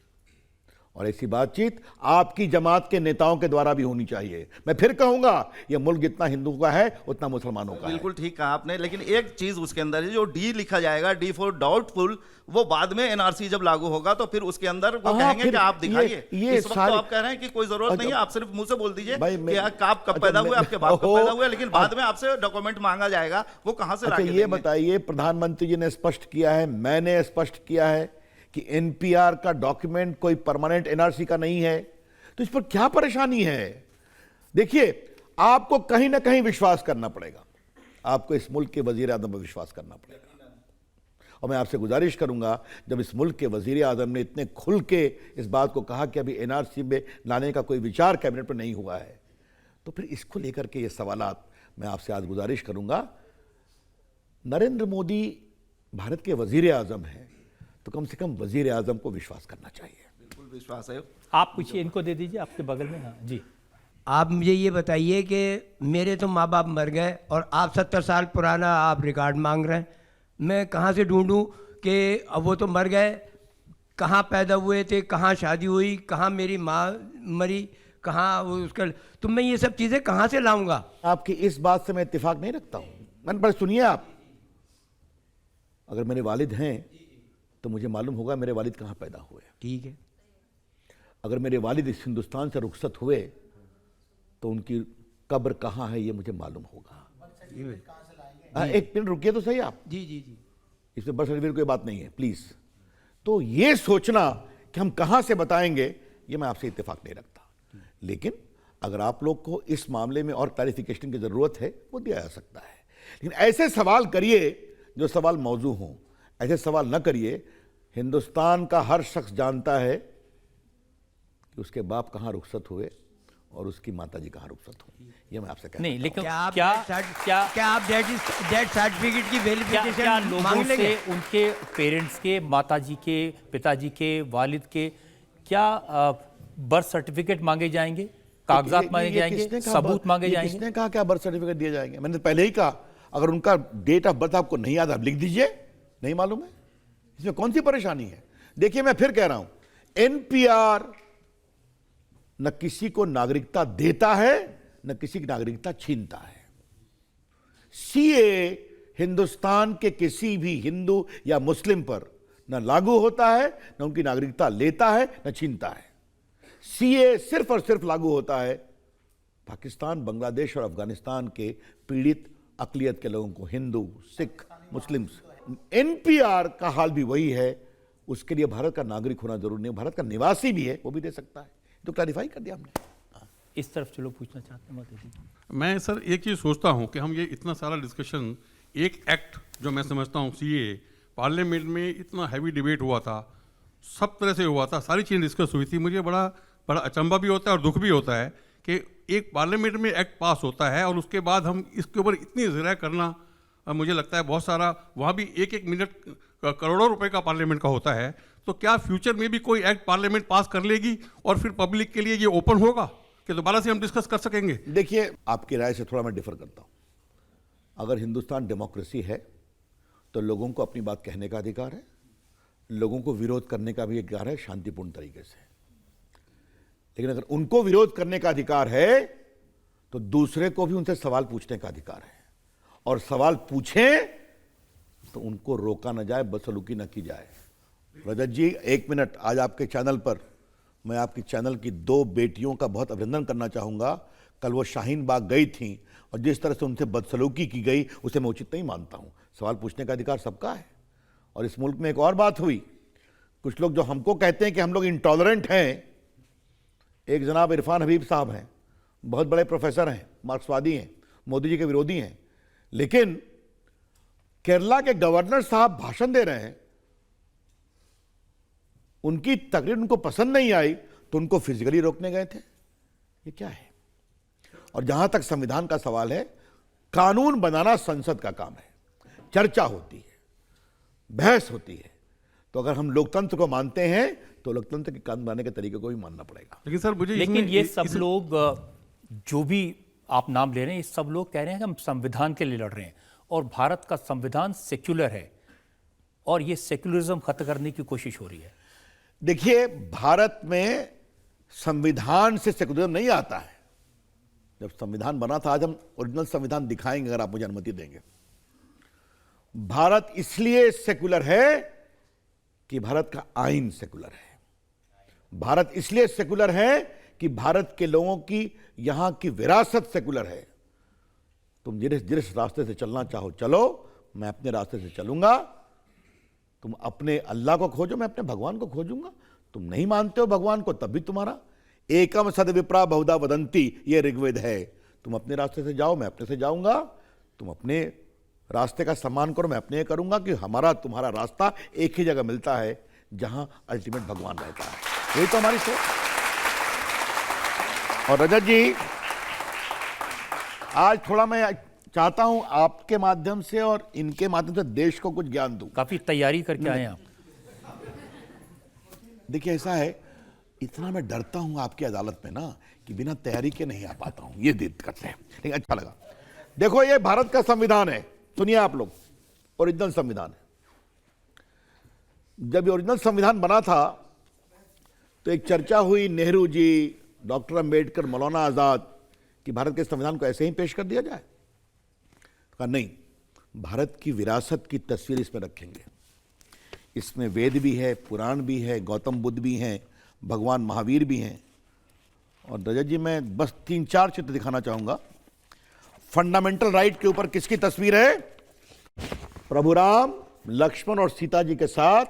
Speaker 5: और ऐसी बातचीत आपकी जमात के नेताओं के द्वारा भी होनी चाहिए। मैं फिर कहूंगा, यह मुल्क जितना हिंदुओं का है उतना मुसलमानों का है।
Speaker 7: बिल्कुल ठीक कहा आपने, लेकिन एक चीज उसके अंदर है, जो डी लिखा जाएगा, डी फॉर डाउटफुल, वो बाद में एनआरसी जब लागू होगा तो फिर उसके अंदर वो कहेंगे कि आप दिखाइए। इस वक्त तो आप कह रहे हैं कि कोई जरूरत नहीं है, आप सिर्फ मुंह से बोल दीजिए कि आप कब पैदा हुए, आपके बाप कब पैदा हुए, लेकिन बाद में आपसे डॉक्यूमेंट मांगा जाएगा, वो कहां से लाके
Speaker 5: ये बताइए, प्रधानमंत्री जी ने स्पष्ट किया है, मैंने स्पष्ट किया है कि एनपीआर का डॉक्यूमेंट कोई परमानेंट एनआरसी का नहीं है, तो इस पर क्या परेशानी है? देखिए, आपको कहीं ना कहीं विश्वास करना पड़ेगा, आपको इस मुल्क के वजीर आजम पर विश्वास करना पड़ेगा। और मैं आपसे गुजारिश करूंगा, जब इस मुल्क के वजीर आजम ने इतने खुल के इस बात को कहा कि अभी एनआरसी में लाने का कोई विचार कैबिनेट पर नहीं हुआ है, तो फिर इसको लेकर के ये सवालात मैं आपसे आज गुजारिश करूंगा। नरेंद्र मोदी भारत के वजीर आजम हैं, तो कम से कम वजीर आजम को विश्वास करना चाहिए।
Speaker 7: बिल्कुल विश्वास है।
Speaker 2: आप पूछिए, इनको दे दीजिए, आपके बगल में। हाँ जी।
Speaker 8: आप मुझे ये बताइए कि मेरे तो माँ बाप मर गए और आप 70 साल पुराना आप रिकॉर्ड मांग रहे हैं, मैं कहाँ से ढूंढूं कि अब वो तो मर गए, कहाँ पैदा हुए थे, कहाँ शादी हुई, कहाँ मेरी माँ मरी, कहाँ वो उसका, तो मैं ये सब चीज़ें कहाँ से लाऊंगा?
Speaker 5: आपकी इस बात से मैं इत्तेफाक नहीं रखता हूँ। मैंने पर सुनिए, आप अगर मेरे वालिद हैं तो मुझे मालूम होगा मेरे वालिद कहाँ पैदा हुए।
Speaker 8: ठीक है।
Speaker 5: अगर मेरे वालिद इस हिंदुस्तान से रुखसत हुए तो उनकी कब्र कहाँ है ये मुझे मालूम होगा। एक मिनट रुकिए तो सही आप।
Speaker 8: जी जी जी।
Speaker 5: इसमें बर्थ सर्टिफिकेट कोई बात नहीं है, प्लीज। तो ये सोचना कि हम कहाँ से बताएंगे, ये मैं आपसे इत्तेफाक नहीं रखता। लेकिन अगर आप लोग को इस मामले में और क्लैरिफिकेशन की जरूरत है, वो दिया जा सकता है। लेकिन ऐसे सवाल करिए जो सवाल मौजू हों, ऐसे सवाल न करिए। हिंदुस्तान का हर शख्स जानता है कि उसके बाप कहाँ रुखसत हुए और उसकी माताजी कहाँ रुखसत हुई। ये मैं आपसे कहता
Speaker 2: नहीं, लेकिन
Speaker 8: क्या आप
Speaker 2: क्या
Speaker 8: डेथ सर्टिफिकेट की
Speaker 2: क्या
Speaker 8: वेरिफिकेशन
Speaker 2: लोगों
Speaker 8: मांग
Speaker 2: से,
Speaker 8: लेंगे?
Speaker 2: उनके पेरेंट्स के, माताजी के, पिताजी के, वालिद के, क्या बर्थ सर्टिफिकेट मांगे जाएंगे, कागजात मांगे जाएंगे, सबूत मांगे जाएंगे?
Speaker 5: किसने कहा क्या बर्थ सर्टिफिकेट दिए जाएंगे? मैंने पहले ही कहा, अगर उनका डेट ऑफ बर्थ आपको नहीं याद, आप लिख दीजिए, नहीं मालूम है, इसमें कौन सी परेशानी है? देखिए मैं फिर कह रहा हूं, एनपीआर न किसी को नागरिकता देता है न किसी की नागरिकता छीनता है। सीए हिंदुस्तान के किसी भी हिंदू या मुस्लिम पर न लागू होता है, न उनकी नागरिकता लेता है, न छीनता है। सीए सिर्फ और सिर्फ लागू होता है पाकिस्तान, बांग्लादेश और अफगानिस्तान के पीड़ित अकलियत के लोगों को, हिंदू, सिख, मुस्लिम। एनपीआर का हाल भी वही है। उसके लिए भारत का नागरिक होना जरूरी नहीं, भारत का निवासी भी है, वो भी दे सकता है। तो क्लैरिफाई कर दिया हमने।
Speaker 2: इस तरफ चलो पूछना चाहते हैं मोदी जी।
Speaker 9: मैं सर एक चीज़ सोचता हूँ कि हम ये इतना सारा डिस्कशन, एक एक्ट जो मैं समझता हूँ सीए, पार्लियामेंट में इतना हैवी डिबेट हुआ था, सब तरह से हुआ था, सारी चीज़ें डिस्कस हुई थी। मुझे बड़ा अचंभा भी होता है और दुख भी होता है कि एक पार्लियामेंट में एक्ट पास होता है और उसके बाद हम इसके ऊपर इतनी ज़रा करना, मुझे लगता है बहुत सारा, वहाँ भी एक मिनट करोड़ों रुपए का पार्लियामेंट का होता है। तो क्या फ्यूचर में भी कोई एक्ट पार्लियामेंट पास कर लेगी और फिर पब्लिक के लिए ये ओपन होगा कि दोबारा से हम डिस्कस कर सकेंगे?
Speaker 5: देखिए, आपकी राय से थोड़ा मैं डिफर करता हूँ। अगर हिंदुस्तान डेमोक्रेसी है तो लोगों को अपनी बात कहने का अधिकार है, लोगों को विरोध करने का भी अधिकार है शांतिपूर्ण तरीके से। लेकिन अगर उनको विरोध करने का अधिकार है तो दूसरे को भी उनसे सवाल पूछने का अधिकार है, और सवाल पूछें तो उनको रोका न जाए, बदसलूकी न की जाए। रजत जी, एक मिनट, आज आपके चैनल पर मैं आपकी चैनल की 2 बेटियों का बहुत अभिनंदन करना चाहूंगा। कल वो शाहीन बाग गई थी और जिस तरह से उनसे बदसलूकी की गई उसे मैं उचित नहीं मानता हूं। सवाल पूछने का अधिकार सबका है। और इस मुल्क में एक और बात हुई, कुछ लोग जो हमको कहते हैं कि हम लोग इंटॉलरेंट हैं, एक जनाब इरफान हबीब साहब हैं, बहुत बड़े प्रोफेसर हैं, मार्क्सवादी हैं, मोदी जी के विरोधी हैं, लेकिन केरला के गवर्नर साहब भाषण दे रहे हैं, उनकी तकरीर उनको पसंद नहीं आई तो उनको फिजिकली रोकने गए थे। ये क्या है? और जहां तक संविधान का सवाल है, कानून बनाना संसद का काम है, चर्चा होती है, बहस होती है। तो अगर हम लोकतंत्र को मानते हैं तो लोकतंत्र के कानून बनाने के तरीके को भी मानना पड़ेगा।
Speaker 9: लेकिन सर मुझे
Speaker 2: लेकिन ये सब लोग जो भी आप नाम ले रहे हैं, ये सब लोग कह रहे हैं कि हम संविधान के लिए लड़ रहे हैं और भारत का संविधान सेक्युलर है और ये सेक्युलरिज्म खत्म करने की कोशिश हो रही है।
Speaker 5: देखिए, भारत में संविधान से सेक्युलरिज्म नहीं आता है। जब संविधान बना था, आज हम ओरिजिनल संविधान दिखाएंगे अगर आप मुझे अनुमति देंगे। भारत इसलिए सेक्युलर है कि भारत का आईन सेक्युलर है। भारत इसलिए सेक्युलर है कि भारत के लोगों की यहां की विरासत सेक्युलर है। तुम जिस रास्ते से चलना चाहो चलो, मैं अपने रास्ते से चलूंगा। तुम अपने अल्लाह को खोजो, मैं अपने भगवान को खोजूंगा। तुम नहीं मानते हो भगवान को, तब भी तुम्हारा एकम सद विप्रा बहुधा वदंती, ये ऋग्वेद है। तुम अपने रास्ते से जाओ, मैं अपने से जाऊंगा। तुम अपने रास्ते का सम्मान करो, मैं अपने करूंगा, कि हमारा तुम्हारा रास्ता एक ही जगह मिलता है जहां अल्टीमेट भगवान रहता है। यही तो हमारी सोच। और रजत जी, आज थोड़ा मैं चाहता हूं आपके माध्यम से और इनके माध्यम से देश को कुछ ज्ञान दूं।
Speaker 2: काफी तैयारी करके आए आप।
Speaker 5: देखिए, ऐसा है, इतना मैं डरता हूं आपकी अदालत में ना कि बिना तैयारी के नहीं आ पाता हूं, ये दिक्कत है। लेकिन अच्छा लगा। देखो, ये भारत का संविधान है, सुनिए आप लोग, ओरिजिनल संविधान है। जब ये ओरिजिनल संविधान बना था तो एक चर्चा हुई, नेहरू जी, डॉक्टर अंबेडकर, मौलाना आजाद, कि भारत के संविधान को ऐसे ही पेश कर दिया जाए। कहा नहीं, भारत की विरासत की तस्वीर इसमें रखेंगे। इसमें वेद भी है, पुराण भी है, गौतम बुद्ध भी हैं, भगवान महावीर भी हैं। और रजत जी, मैं बस 3-4 चित्र दिखाना चाहूंगा। फंडामेंटल राइट के ऊपर किसकी तस्वीर है? प्रभु राम, लक्ष्मण और सीता जी के साथ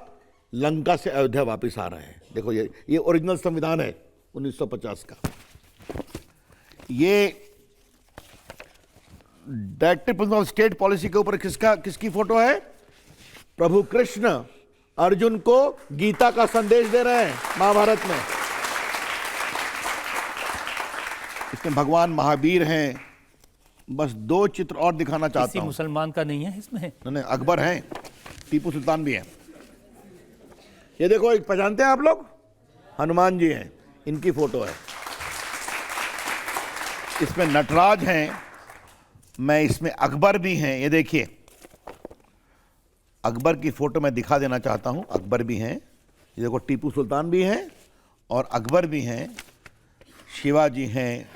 Speaker 5: लंका से अयोध्या वापस आ रहे हैं। देखो, ये ओरिजिनल संविधान है 1950 का। ये directive principle of state policy के ऊपर किसकी फोटो है? प्रभु कृष्ण अर्जुन को गीता का संदेश दे रहे हैं महाभारत में। इसमें भगवान महावीर हैं। बस 2 चित्र और दिखाना चाहता हूं।
Speaker 2: मुसलमान का नहीं है इसमें?
Speaker 5: नहीं, अकबर हैं, टीपू सुल्तान भी हैं। ये देखो, एक पहचानते हैं आप लोग? हनुमान जी हैं, इनकी फोटो है। इसमें नटराज हैं, मैं इसमें अकबर भी हैं। ये देखिए, अकबर की फोटो मैं दिखा देना चाहता हूं, अकबर भी हैं। ये देखो टीपू सुल्तान भी हैं और अकबर भी हैं, शिवाजी हैं,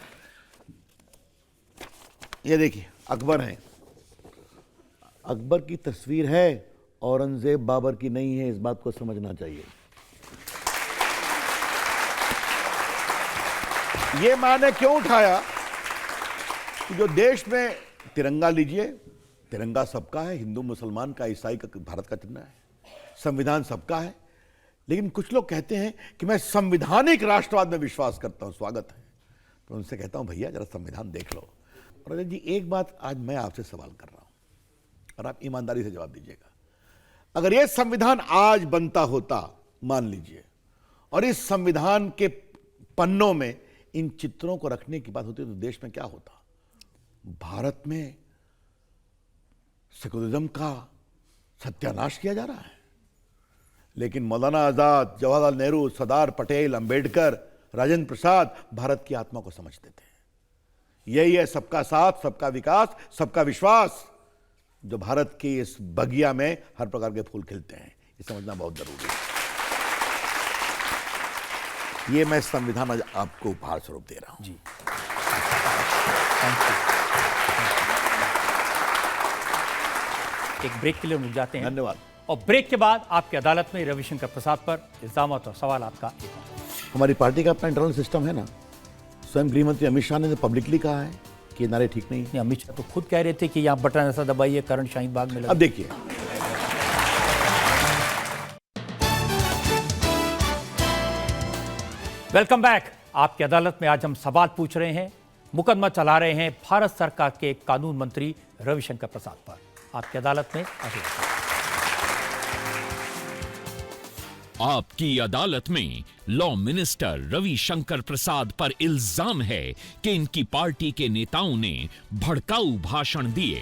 Speaker 5: ये देखिए अकबर हैं। अकबर की तस्वीर है, औरंगजेब बाबर की नहीं है, इस बात को समझना चाहिए। ये मैंने क्यों उठाया कि जो देश में तिरंगा लीजिए, तिरंगा सबका है, हिंदू मुसलमान का, ईसाई का, भारत का चिन्ह है, संविधान सबका है, लेकिन कुछ लोग कहते हैं कि मैं संवैधानिक राष्ट्रवाद में विश्वास करता हूं, स्वागत है। तो उनसे कहता हूं भैया जरा संविधान देख लो। और जी एक बात आज मैं आपसे सवाल कर रहा हूं और आप ईमानदारी से जवाब दीजिएगा। अगर यह संविधान आज बनता होता, मान लीजिए, और इस संविधान के पन्नों में इन चित्रों को रखने की बात होती तो देश में क्या होता? भारत में सेकुलरिज्म का सत्यानाश किया जा रहा है। लेकिन मौलाना आजाद, जवाहरलाल नेहरू, सरदार पटेल, अंबेडकर, राजेंद्र प्रसाद भारत की आत्मा को समझते थे। यही है सबका साथ, सबका विकास, सबका विश्वास, जो भारत की इस बगिया में हर प्रकार के फूल खिलते हैं। ये समझना बहुत जरूरी है। ये मैं संविधान आज आपको उपहार स्वरूप दे रहा हूं।
Speaker 2: जी, एक ब्रेक के लिए रुक जाते हैं।
Speaker 5: धन्यवाद।
Speaker 2: और ब्रेक के बाद आपकी अदालत में रविशंकर प्रसाद पर इल्जामात और सवाल आपका एक और।
Speaker 5: हमारी पार्टी का अपना इंटरनल सिस्टम है ना। स्वयं गृह मंत्री अमित शाह ने पब्लिकली कहा है कि ये नारे ठीक नहीं है।
Speaker 2: अमित शाह तो खुद कह रहे थे कि यहाँ बटन ऐसा दबाइए, करंट शाहीन बाग में लगे।
Speaker 5: अब देखिए,
Speaker 2: वेलकम बैक। आपकी अदालत में आज हम सवाल पूछ रहे हैं, मुकदमा चला रहे हैं भारत सरकार के कानून मंत्री रविशंकर प्रसाद पर। आपकी अदालत में
Speaker 4: आपकी अदालत में लॉ मिनिस्टर रविशंकर प्रसाद पर इल्जाम है कि इनकी पार्टी के नेताओं ने भड़काऊ भाषण दिए।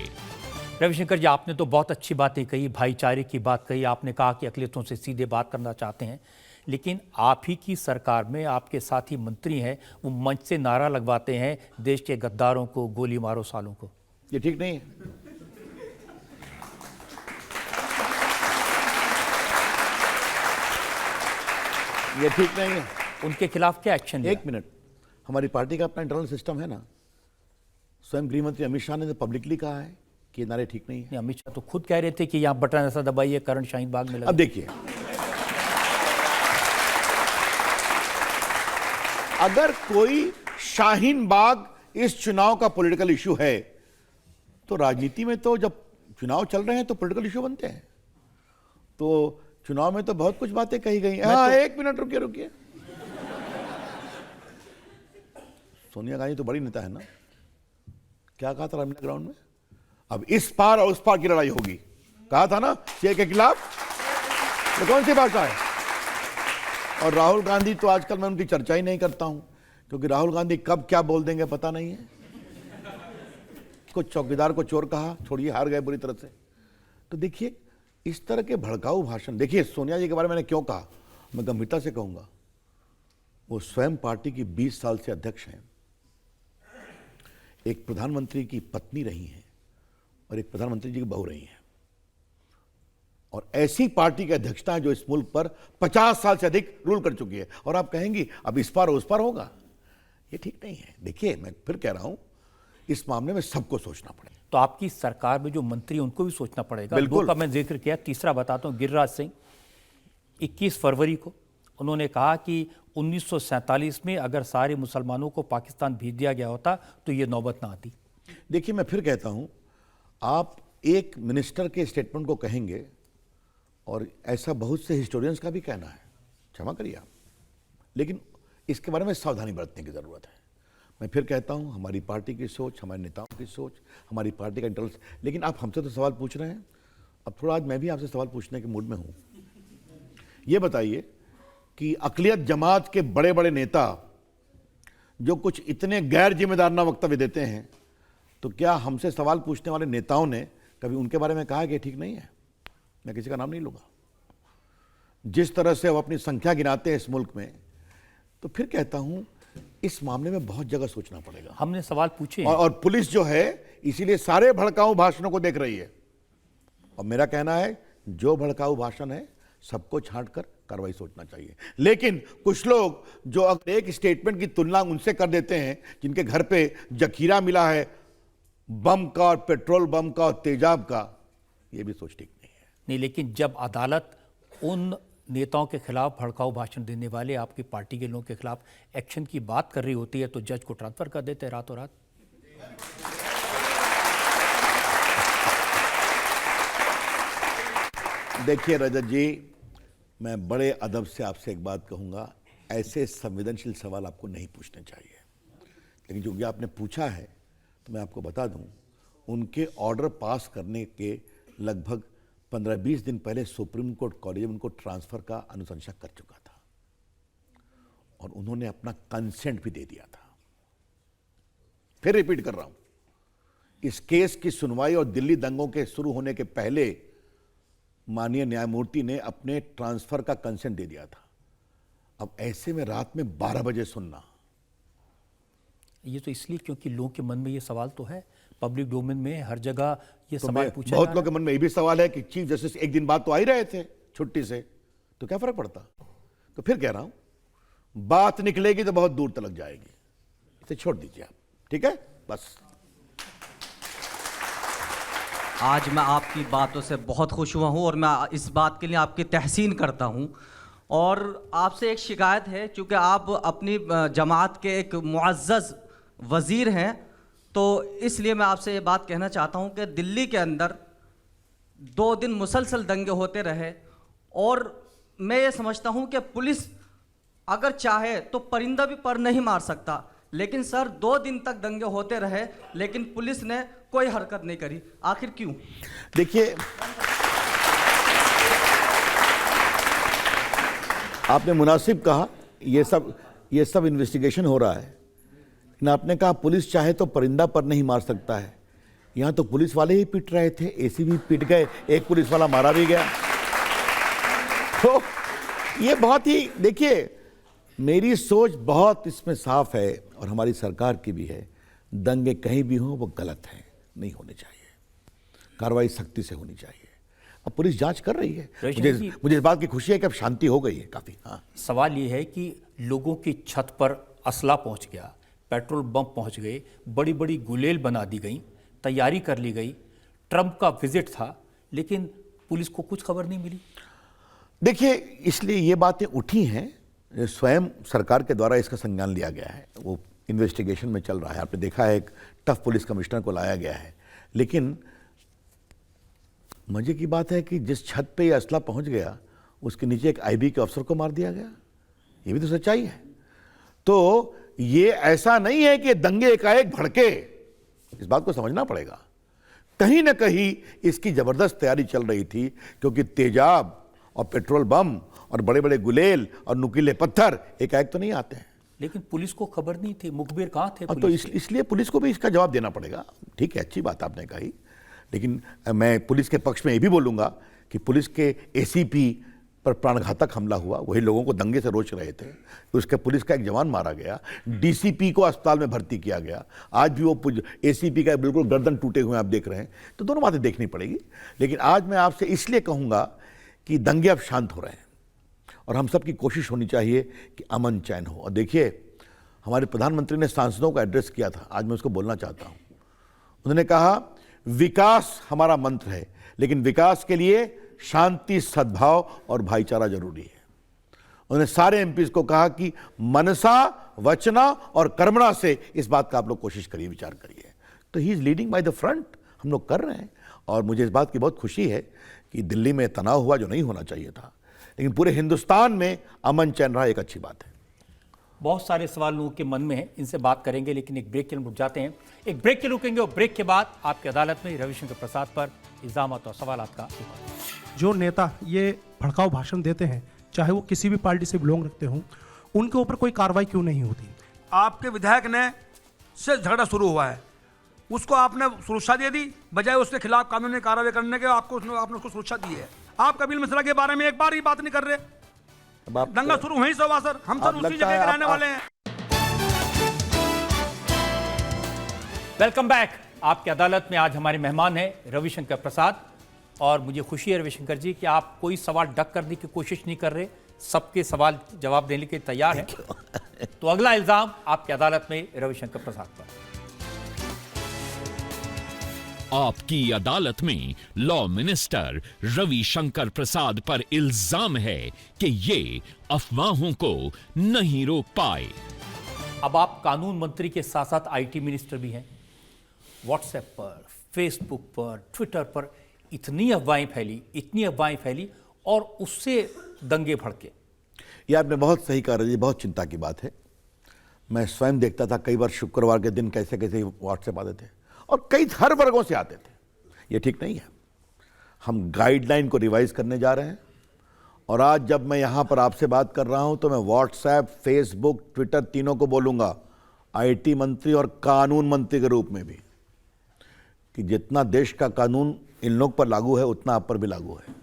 Speaker 2: रविशंकर जी, आपने तो बहुत अच्छी बातें कही, भाईचारे की बात कही, आपने कहा कि अकलियतों से सीधे बात करना चाहते हैं, लेकिन आप ही की सरकार में आपके साथी मंत्री हैं, वो मंच से नारा लगवाते हैं देश के गद्दारों को गोली मारो सालों को।
Speaker 5: ये ठीक नहीं है। ये ठीक नहीं है।
Speaker 2: उनके खिलाफ क्या एक्शन लिया?
Speaker 5: एक मिनट, हमारी पार्टी का अपना इंटरनल सिस्टम है ना। स्वयं गृह मंत्री अमित शाह ने पब्लिकली कहा है कि ये नारे ठीक नहीं है।
Speaker 2: अमित शाह तो खुद कह रहे थे कि यहाँ बटन ऐसा दबाइए, करंट शाहीन बाग में लगे।
Speaker 5: अब देखिए, अगर कोई शाहीन बाग इस चुनाव का पॉलिटिकल इशू है, तो राजनीति में तो जब चुनाव चल रहे हैं तो पॉलिटिकल इशू बनते हैं। तो चुनाव में तो बहुत कुछ बातें कही गई। हाँ, एक मिनट रुकिए। सोनिया गांधी तो बड़ी नेता है ना। क्या कहा था रामलीला ग्राउंड में? अब इस पार और उस पार की लड़ाई होगी, कहा था ना, सीए के खिलाफ। तो कौन सी भाषा है? और राहुल गांधी तो आजकल मैं उनकी चर्चा ही नहीं करता हूं, क्योंकि राहुल गांधी कब क्या बोल देंगे पता नहीं है। कुछ चौकीदार को चोर कहा, छोड़िए, हार गए बुरी तरह से। तो देखिए, इस तरह के भड़काऊ भाषण। देखिए, सोनिया जी के बारे में मैंने क्यों कहा, मैं गंभीरता से कहूंगा। वो स्वयं पार्टी की 20 साल से अध्यक्ष हैं, एक प्रधानमंत्री की पत्नी रही हैं और एक प्रधानमंत्री जी की बहू रही हैं, और ऐसी पार्टी की अध्यक्षता है जो इस मुल्क पर 50 साल से अधिक रूल कर चुकी है। और आप कहेंगी अब इस पार उस पार होगा, ये ठीक नहीं है। देखिए, मैं फिर कह रहा हूं, इस मामले में सबको सोचना पड़ेगा।
Speaker 2: तो आपकी सरकार में जो मंत्री हैं उनको भी सोचना पड़ेगा।
Speaker 5: बिल्कुल।
Speaker 2: दो का मैं जिक्र किया, तीसरा बताता हूं। गिरिराज सिंह 21 फरवरी को उन्होंने कहा कि 1947 में अगर सारे मुसलमानों को पाकिस्तान भेज दिया गया होता तो ये नौबत ना आती।
Speaker 5: देखिए, मैं फिर कहता हूं, आप एक मिनिस्टर के स्टेटमेंट को कहेंगे, और ऐसा बहुत से हिस्टोरियंस का भी कहना है, क्षमा करिए आप, लेकिन इसके बारे में सावधानी बरतने की जरूरत है। मैं फिर कहता हूं, हमारी पार्टी की सोच, हमारे नेताओं की सोच, हमारी पार्टी का इंटरेस्ट। लेकिन आप हमसे तो सवाल पूछ रहे हैं, अब थोड़ा आज मैं भी आपसे सवाल पूछने के मूड में हूं। ये बताइए कि अक़लियत जमात के बड़े बड़े नेता जो कुछ इतने गैर जिम्मेदाराना वक्तव्य देते हैं, तो क्या हमसे सवाल पूछने वाले नेताओं ने कभी उनके बारे में कहा कि ठीक नहीं है? मैं किसी का नाम नहीं लूंगा। जिस तरह से वो अपनी संख्या गिनाते हैं इस मुल्क में, तो फिर कहता हूं, इस मामले में बहुत जगह सोचना पड़ेगा।
Speaker 2: हमने सवाल पूछे
Speaker 5: और पुलिस जो है इसीलिए सारे भड़काऊ भाषणों को देख रही है। और मेरा कहना है, जो भड़काऊ भाषण है सबको छांटकर कार्रवाई सोचना चाहिए। लेकिन कुछ लोग जो अगर एक स्टेटमेंट की तुलना उनसे कर देते हैं जिनके घर पे जखीरा मिला है बम का और पेट्रोल बम का और तेजाब का, ये भी सोच ठीक नहीं है।
Speaker 2: नहीं, लेकिन जब अदालत उन नेताओं के खिलाफ भड़काऊ भाषण देने वाले आपकी पार्टी के लोगों के खिलाफ एक्शन की बात कर रही होती है तो जज को ट्रांसफर कर देते हैं रातों रात।
Speaker 5: देखिए रजत जी, मैं बड़े अदब से आपसे एक बात कहूंगा, ऐसे संवेदनशील सवाल आपको नहीं पूछने चाहिए, लेकिन जो आपने पूछा है तो मैं आपको बता दूं, उनके ऑर्डर पास करने के लगभग 15-20 दिन पहले सुप्रीम कोर्ट कॉलेज में उनको ट्रांसफर का अनुशंसा कर चुका था और उन्होंने अपना कंसेंट भी दे दिया था। फिर रिपीट कर रहा हूं, इस केस की सुनवाई और दिल्ली दंगों के शुरू होने के पहले माननीय न्यायमूर्ति ने अपने ट्रांसफर का कंसेंट दे दिया था। अब ऐसे में रात में 12 बजे सुनना,
Speaker 2: ये तो इसलिए क्योंकि लोगों के मन में ये सवाल तो है, पब्लिक डोमेन में हर जगह ये
Speaker 5: तो
Speaker 2: सवाल पूछा
Speaker 5: बहुत लोगों के मन में ये भी सवाल है कि चीफ जस्टिस एक दिन बाद तो आ ही रहे थे छुट्टी से, तो क्या फर्क पड़ता। तो फिर कह रहा हूं, बात निकलेगी तो बहुत दूर तक जाएगी, इसे छोड़ दीजिए आप, ठीक है। बस
Speaker 10: आज मैं आपकी बातों से बहुत खुश हुआ हूं और मैं इस बात के लिए आपकी तहसीन करता हूं। और आपसे एक शिकायत है, चूँकि आप अपनी जमात के एक मुअज़्ज़ज़ वज़ीर हैं, तो इसलिए मैं आपसे ये बात कहना चाहता हूं कि दिल्ली के अंदर 2 दिन मुसलसल दंगे होते रहे और मैं ये समझता हूं कि पुलिस अगर चाहे तो परिंदा भी पर नहीं मार सकता, लेकिन सर 2 दिन तक दंगे होते रहे लेकिन पुलिस ने कोई हरकत नहीं करी, आखिर क्यों?
Speaker 5: देखिए, आपने मुनासिब कहा, ये सब इन्वेस्टिगेशन हो रहा है, लेकिन आपने कहा पुलिस चाहे तो परिंदा पर नहीं मार सकता है। यहां तो पुलिस वाले ही पिट रहे थे, एसी भी पिट गए, एक पुलिस वाला मारा भी गया। तो ये बहुत ही, देखिए मेरी सोच बहुत इसमें साफ है और हमारी सरकार की भी है, दंगे कहीं भी हों वो गलत हैं, नहीं होने चाहिए, कार्रवाई सख्ती से होनी चाहिए। अब पुलिस जांच कर रही है, मुझे इस बात की खुशी है कि अब शांति हो गई है काफी। हाँ,
Speaker 2: सवाल ये है कि लोगों की छत पर असला पहुंच गया, पेट्रोल बम पहुंच गए, बड़ी बड़ी गुलेल बना दी गई, तैयारी कर ली गई, ट्रंप का विजिट था, लेकिन पुलिस को कुछ खबर नहीं मिली।
Speaker 5: देखिए, इसलिए ये बातें उठी हैं, स्वयं सरकार के द्वारा इसका संज्ञान लिया गया है, वो इन्वेस्टिगेशन में चल रहा है। आपने देखा है एक टफ पुलिस कमिश्नर को लाया गया है, लेकिन मजे की बात है कि जिस छत पे ये असला पहुंच गया उसके नीचे एक आईबी के अफसर को मार दिया गया, ये भी तो सच्चाई है। तो ये ऐसा नहीं है कि दंगे एकाएक भड़के, इस बात को समझना पड़ेगा, कहीं ना कहीं इसकी जबरदस्त तैयारी चल रही थी, क्योंकि तेजाब और पेट्रोल बम और बड़े बड़े गुलेल और नुकीले पत्थर एकाएक तो नहीं आते हैं।
Speaker 2: लेकिन पुलिस को खबर नहीं थी, मुखबिर कहाँ थे?
Speaker 5: तो इसलिए पुलिस को भी इसका जवाब देना पड़ेगा। ठीक है, अच्छी बात आपने कही, लेकिन मैं पुलिस के पक्ष में ये भी बोलूंगा कि पुलिस के एसीपी पर प्राणघातक हमला हुआ, वही लोगों को दंगे से रोक रहे थे, उसके पुलिस का एक जवान मारा गया, डीसीपी को अस्पताल में भर्ती किया गया, आज भी वो एसीपी का बिल्कुल गर्दन टूटे हुए आप देख रहे हैं। तो दोनों बातें देखनी पड़ेगी, लेकिन आज मैं आपसे इसलिए कहूँगा कि दंगे अब शांत हो रहे हैं और हम सब की कोशिश होनी चाहिए कि अमन चैन हो। और देखिए, हमारे प्रधानमंत्री ने सांसदों को एड्रेस किया था, आज मैं उसको बोलना चाहता हूँ। उन्होंने कहा विकास हमारा मंत्र है, लेकिन विकास के लिए शांति, सद्भाव और भाईचारा जरूरी है। उन्होंने सारे एमपीज को कहा कि मनसा, वचना और कर्मणा से इस बात का आप लोग कोशिश करिए, विचार करिए। तो he is leading by the front, हम लोग कर रहे हैं और मुझे इस बात की बहुत खुशी है कि दिल्ली में तनाव हुआ जो नहीं होना चाहिए था, लेकिन पूरे हिंदुस्तान में अमन चैन रहा, एक अच्छी बात है।
Speaker 2: बहुत सारे सवाल लोगों के मन में हैं, इनसे बात करेंगे, लेकिन एक ब्रेक के लिए रुक जाते हैं। एक ब्रेक के रुकेंगे और ब्रेक के बाद आपकी अदालत में रविशंकर प्रसाद पर इल्जामात और सवालात का
Speaker 11: जो नेता ये भड़काऊ भाषण देते हैं, चाहे वो किसी भी पार्टी से बिलोंग रखते हों, उनके ऊपर कोई कार्रवाई क्यों नहीं होती?
Speaker 12: आपके विधायक ने से झगड़ा शुरू हुआ है, उसको आपने सुरक्षा दे दी, बजाय उसके खिलाफ कानूनी कार्रवाई करने के आपने उसको सुरक्षा दी है। आप कपिल मिश्रा के बारे में एक बार ही बात नहीं कर रहे। दंगा शुरू वहीं से हुआ सर, हम सब उसी जगह के रहने वाले हैं।
Speaker 2: Welcome back. आपकी अदालत में आज हमारे मेहमान हैं रविशंकर प्रसाद, और मुझे खुशी है रविशंकर जी कि आप कोई सवाल डक करने की कोशिश नहीं कर रहे, सबके सवाल जवाब देने के तैयार हैं। तो अगला इल्जाम आपकी अदालत में रविशंकर प्रसाद पर।
Speaker 4: आपकी अदालत में लॉ मिनिस्टर रविशंकर प्रसाद पर इल्जाम है कि ये अफवाहों को नहीं रोक पाए।
Speaker 2: अब आप कानून मंत्री के साथ साथ आईटी मिनिस्टर भी हैं। व्हाट्सएप पर, फेसबुक पर, ट्विटर पर इतनी अफवाहें फैली और उससे दंगे भड़के।
Speaker 5: ये आपने बहुत सही कहा जी, बहुत चिंता की बात है। मैं स्वयं देखता था कई बार शुक्रवार के दिन कैसे कैसे व्हाट्सएप आते थे और कई हर वर्गों से आते थे। ये ठीक नहीं है। हम गाइडलाइन को रिवाइज करने जा रहे हैं और आज जब मैं यहाँ पर आपसे बात कर रहा हूँ तो मैं व्हाट्सएप, फेसबुक, ट्विटर तीनों को बोलूँगा आईटी मंत्री और कानून मंत्री के रूप में भी कि जितना देश का कानून इन लोग पर लागू है उतना आप पर भी लागू है।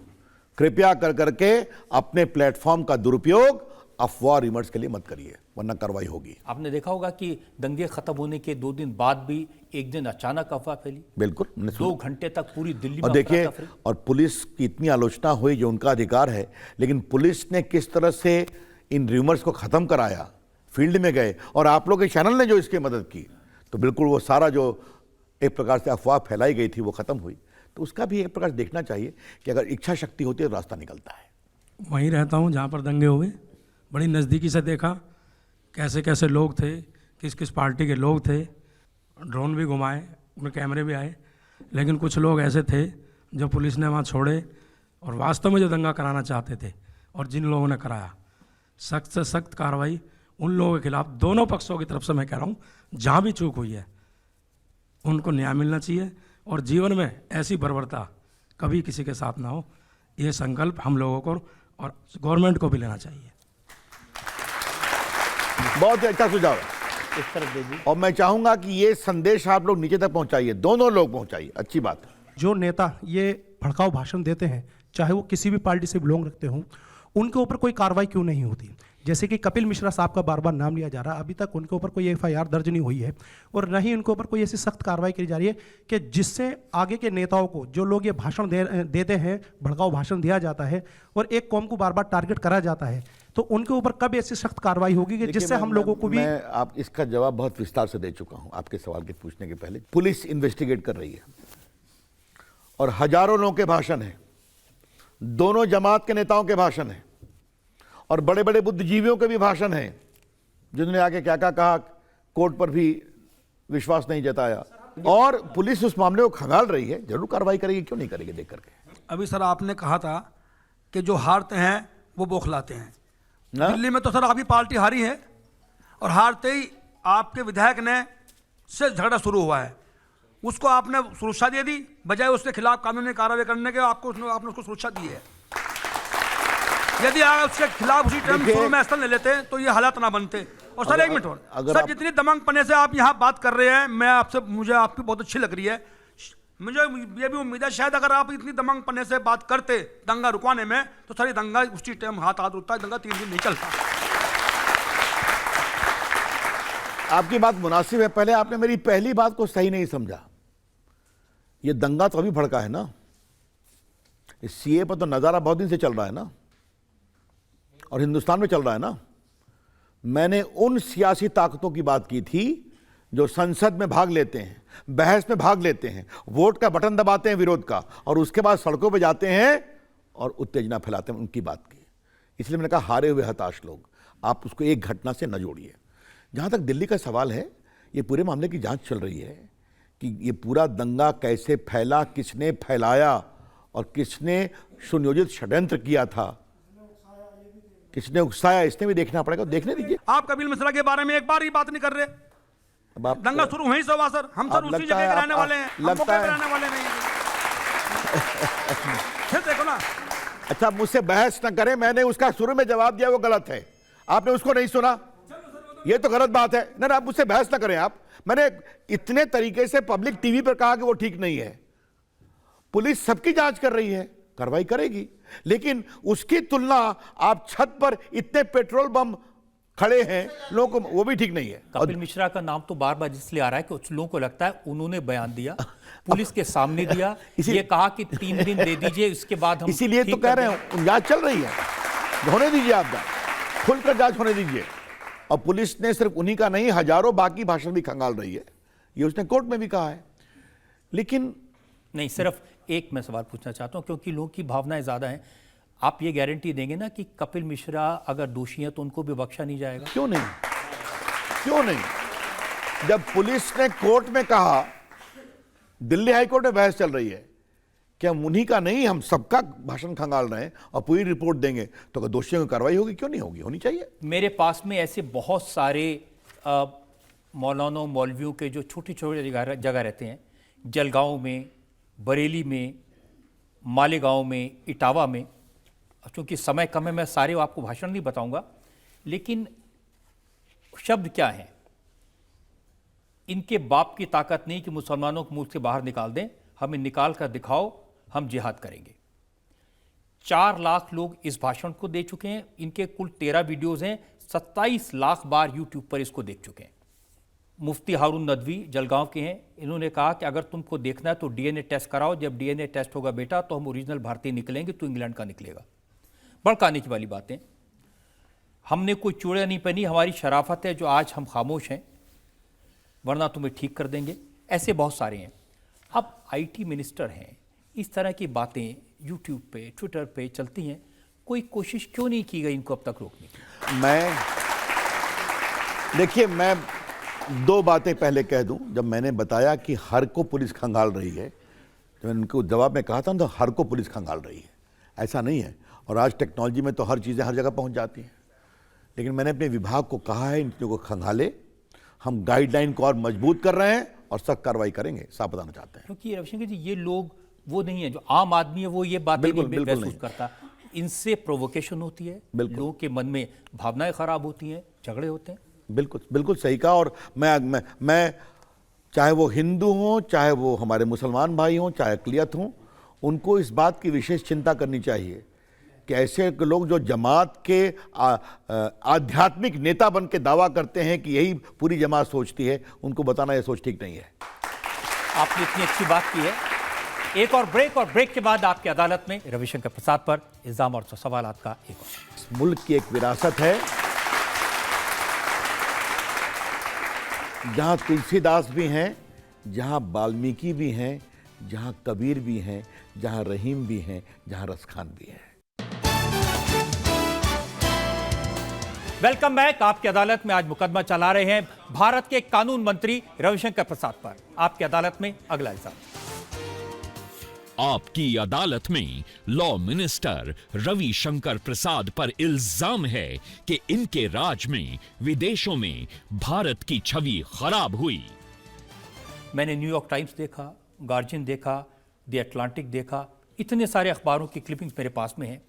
Speaker 5: कृपया कर करके अपने प्लेटफॉर्म का दुरुपयोग अफवाह रिमर्स के लिए मत करिए, वरना कार्रवाई होगी।
Speaker 2: आपने देखा होगा कि दंगे खत्म होने के 2 दिन बाद भी एक दिन अचानक अफवाह फैली।
Speaker 5: बिल्कुल,
Speaker 2: 2 घंटे तक पूरी दिल्ली
Speaker 5: और
Speaker 2: में
Speaker 5: देखिए,
Speaker 2: अफरा तफरी।
Speaker 5: और पुलिस की इतनी आलोचना हुई जो उनका अधिकार है, लेकिन पुलिस ने किस तरह से इन रूमर्स को खत्म कराया, फील्ड में गए और आप लोग के चैनल ने जो इसकी मदद की, तो बिल्कुल वो सारा जो एक प्रकार से अफवाह फैलाई गई थी वो खत्म हुई। तो उसका भी एक प्रकार देखना चाहिए कि अगर इच्छा शक्ति होती है तो रास्ता निकलता है।
Speaker 12: वहीं रहता हूँ जहाँ पर दंगे हुए, बड़ी नज़दीकी से देखा कैसे कैसे लोग थे, किस किस पार्टी के लोग थे। ड्रोन भी घुमाए, उनमें कैमरे भी आए, लेकिन कुछ लोग ऐसे थे जो पुलिस ने वहाँ छोड़े और वास्तव में जो दंगा कराना चाहते थे और जिन लोगों ने कराया, सख्त से सख्त कार्रवाई उन लोगों के खिलाफ, दोनों पक्षों की तरफ से मैं कह रहा हूँ, जहाँ भी चूक हुई है उनको न्याय मिलना चाहिए और जीवन में ऐसी बर्बरता कभी किसी के साथ ना हो। ये संकल्प हम लोगों को और गवर्नमेंट को भी लेना चाहिए।
Speaker 5: बहुत ही अच्छा सुझाव है,
Speaker 2: इस तरफ दीजिए।
Speaker 5: और मैं चाहूंगा कि ये संदेश आप लोग नीचे तक पहुंचाइए, दोनों लोग पहुंचाइए, अच्छी बात है।
Speaker 11: जो नेता ये भड़काऊ भाषण देते हैं, चाहे वो किसी भी पार्टी से बिलोंग रखते हों, उनके ऊपर कोई कार्रवाई क्यों नहीं होती? जैसे कि कपिल मिश्रा साहब का बार बार नाम लिया जा रहा है, अभी तक उनके ऊपर कोई एफआईआर दर्ज नहीं हुई है और न ही उनके ऊपर कोई ऐसी सख्त कार्रवाई की जा रही है कि जिससे आगे के नेताओं को, जो लोग ये भाषण देते हैं, भड़काऊ भाषण दिया जाता है और एक कौम को बार बार टारगेट करा जाता है, तो उनके ऊपर कब ऐसी सख्त कार्रवाई होगी कि जिससे हम लोगों को भी।
Speaker 5: मैं आप इसका जवाब बहुत विस्तार से दे चुका हूं आपके सवाल के पूछने के पहले। पुलिस इन्वेस्टिगेट कर रही है और हजारों लोगों के भाषण है, दोनों जमात के नेताओं के भाषण है और बड़े बड़े बुद्धिजीवियों के भी भाषण हैं जिन्होंने आके क्या क्या कहा, कोर्ट पर भी विश्वास नहीं जताया, और पुलिस उस मामले को खंगाल रही है। जरूर कार्रवाई करेगी, क्यों नहीं करेगी, देख करके।
Speaker 12: अभी सर आपने कहा था कि जो हारते हैं वो बौखलाते हैं। दिल्ली में तो सर अभी पार्टी हारी है और हारते ही आपके विधायक ने से झगड़ा शुरू हुआ है, उसको आपने सुरक्षा दे दी, बजाय उसके खिलाफ कानूनी कार्रवाई करने के आपने उसको सुरक्षा दी है। यदि आप उसके खिलाफ उसी टाइम शुरू में एक्शन ले लेते तो ये हालात ना बनते। और सर एक मिनट और सर, जितनी दमंग पने से आप यहाँ बात कर रहे हैं, मुझे आपकी बहुत अच्छी लग रही है। मुझे ये भी उम्मीद है शायद अगर आप इतनी दमंग पने से बात करते दंगा रुकवाने में, तो सर ये दंगा उसी टाइम हाथ रुकता है, दंगा 3 दिन नहीं चलता।
Speaker 5: आपकी बात मुनासिब है। पहले आपने मेरी पहली बात को सही नहीं समझा। ये दंगा तो अभी भड़का है ना, इस सीए पर तो नजारा बहुत दिन से चल रहा है ना, और हिंदुस्तान में चल रहा है ना। मैंने उन सियासी ताकतों की बात की थी जो संसद में भाग लेते हैं, बहस में भाग लेते हैं, वोट का बटन दबाते हैं विरोध का, और उसके बाद सड़कों पर जाते हैं और उत्तेजना फैलाते हैं, उनकी बात की। इसलिए मैंने कहा हारे हुए हताश लोग, आप उसको एक घटना से न जोड़िए। जहाँ तक दिल्ली का सवाल है, ये पूरे मामले की जांच चल रही है कि ये पूरा दंगा कैसे फैला, किसने फैलाया और किसने सुनियोजित षड्यंत्र किया था, किसने उकसाया, इसने भी देखना पड़ेगा। देखने दीजिए।
Speaker 12: आप कपिल मिश्रा के बारे में एक बार ही बात नहीं कर रहे। दंगा शुरू वहीं से हुआ सर, हम सर उसी जगह के रहने वाले हैं, हम मौके पे रहने वाले नहीं हैं। देखो ना।
Speaker 5: अच्छा, मुझसे बहस न करें, मैंने उसका शुरू में जवाब दिया वो गलत है, आपने उसको नहीं सुना, ये तो गलत बात है ना। आप मुझसे बहस न करें। आप, मैंने इतने तरीके से पब्लिक टीवी पर कहा कि वो ठीक नहीं है। पुलिस सबकी जांच कर रही है, कार्रवाई करेगी, लेकिन उसकी तुलना आप छत पर इतने पेट्रोल बम खड़े हैं लोगों को, वो भी ठीक नहीं है।
Speaker 2: कपिल मिश्रा का नाम तो बार बार इसलिए आ रहा है कि कुछ लोगों को लगता है उन्होंने बयान दिया, पुलिस के सामने दिया, ये कहा कि 3 दिन दे दीजिए, उसके बाद हम
Speaker 5: इसीलिए तो कह रहे हैं जांच चल रही है, होने दीजिए, आप जांच खुलकर जांच होने दीजिए। और पुलिस ने सिर्फ उन्हीं का नहीं, हजारों बाकी भाषण भी खंगाल रही है, ये उसने कोर्ट में भी कहा है। लेकिन
Speaker 2: नहीं, सिर्फ एक मैं सवाल पूछना चाहता हूं, क्योंकि लोगों की भावनाएं ज्यादा हैं। आप ये गारंटी देंगे ना कि कपिल मिश्रा अगर दोषी हैं तो उनको भी बख्शा नहीं जाएगा?
Speaker 5: क्यों नहीं, क्यों नहीं? जब पुलिस ने कोर्ट में कहा, दिल्ली हाईकोर्ट में बहस चल रही है कि हम उन्हीं का नहीं, हम सबका भाषण खंगाल रहे हैं और पूरी रिपोर्ट देंगे, तो अगर दोषियों की कार्रवाई होगी, क्यों नहीं होगी? होनी चाहिए।
Speaker 2: मेरे पास में ऐसे बहुत सारे मौलाना मौलवियों के जो छोटी छोटी जगह रहते हैं, जलगांव में, बरेली में, मालेगांव में, इटावा में। चूंकि समय कम है, मैं सारे आपको भाषण नहीं बताऊंगा, लेकिन शब्द क्या हैं? इनके बाप की ताकत नहीं कि मुसलमानों को मुल्क से बाहर निकाल दें, हमें निकाल कर दिखाओ, हम जिहाद करेंगे। 4 लाख लोग इस भाषण को दे चुके हैं, इनके कुल 13 वीडियोज़ हैं, 27 लाख बार यूट्यूब पर इसको देख चुके हैं। मुफ्ती हारून नदवी जलगांव के हैं, इन्होंने कहा कि अगर तुमको देखना है तो डीएनए टेस्ट कराओ, जब डीएनए टेस्ट होगा बेटा तो हम ओरिजिनल भारतीय निकलेंगे, तो इंग्लैंड का निकलेगा। भड़काने की वाली बातें। हमने कोई चूड़ियाँ नहीं पहनी, हमारी शराफत है जो आज हम खामोश हैं, वरना तुम्हें ठीक कर देंगे। ऐसे बहुत सारे हैं। अब आईटी मिनिस्टर हैं, इस तरह की बातें यूट्यूब पे, ट्विटर पे चलती हैं, कोई कोशिश क्यों नहीं की गई इनको अब तक रोकने की?
Speaker 5: देखिए, मैं 2 बातें पहले कह दूं। जब मैंने बताया कि हर को पुलिस खंगाल रही है, तो मैंने उनको जवाब में कहा था तो हर को पुलिस खंगाल रही है, ऐसा नहीं है। और आज टेक्नोलॉजी में तो हर चीज़ें हर जगह पहुंच जाती हैं। लेकिन मैंने अपने विभाग को कहा है इन चीज़ों को खंगाले, हम गाइडलाइन को और मजबूत कर रहे हैं और सख्त कार्रवाई करेंगे, साफ बताना चाहते हैं।
Speaker 2: क्योंकि रविशंकर जी, ये लोग वो नहीं है जो आम आदमी है, वो ये बातें नहीं महसूस करता। इनसे प्रोवोकेशन होती है, लोगों के मन में भावनाएं खराब होती हैं, झगड़े होते हैं।
Speaker 5: बिल्कुल बिल्कुल सही कहा। और मैं चाहे वो हिंदू हों, चाहे वो हमारे मुसलमान भाई हों, चाहे अक़लियत हों, उनको इस बात की विशेष चिंता करनी चाहिए कि ऐसे लोग जो जमात के आध्यात्मिक नेता बन के दावा करते हैं कि यही पूरी जमात सोचती है, उनको बताना यह सोच ठीक नहीं है।
Speaker 2: आपने इतनी अच्छी बात की है। एक और ब्रेक के बाद आपकी अदालत में रविशंकर प्रसाद पर इल्जाम और सवालात का एक और।
Speaker 5: इस मुल्क की एक विरासत है जहां तुलसीदास भी हैं, जहां वाल्मीकि भी हैं, जहां कबीर भी हैं, जहां रहीम भी हैं, जहां रसखान भी हैं।
Speaker 2: Welcome back. आपकी अदालत में आज मुकदमा चला रहे हैं भारत के कानून मंत्री रविशंकर प्रसाद पर। आपकी अदालत में अगला इल्जाम।
Speaker 4: आपकी अदालत में लॉ मिनिस्टर रविशंकर प्रसाद पर इल्जाम है कि इनके राज में विदेशों में भारत की छवि खराब हुई।
Speaker 2: मैंने न्यूयॉर्क टाइम्स देखा, गार्जियन देखा, द अटलांटिक देखा, इतने सारे अखबारों की क्लिपिंग्स मेरे पास में हैं।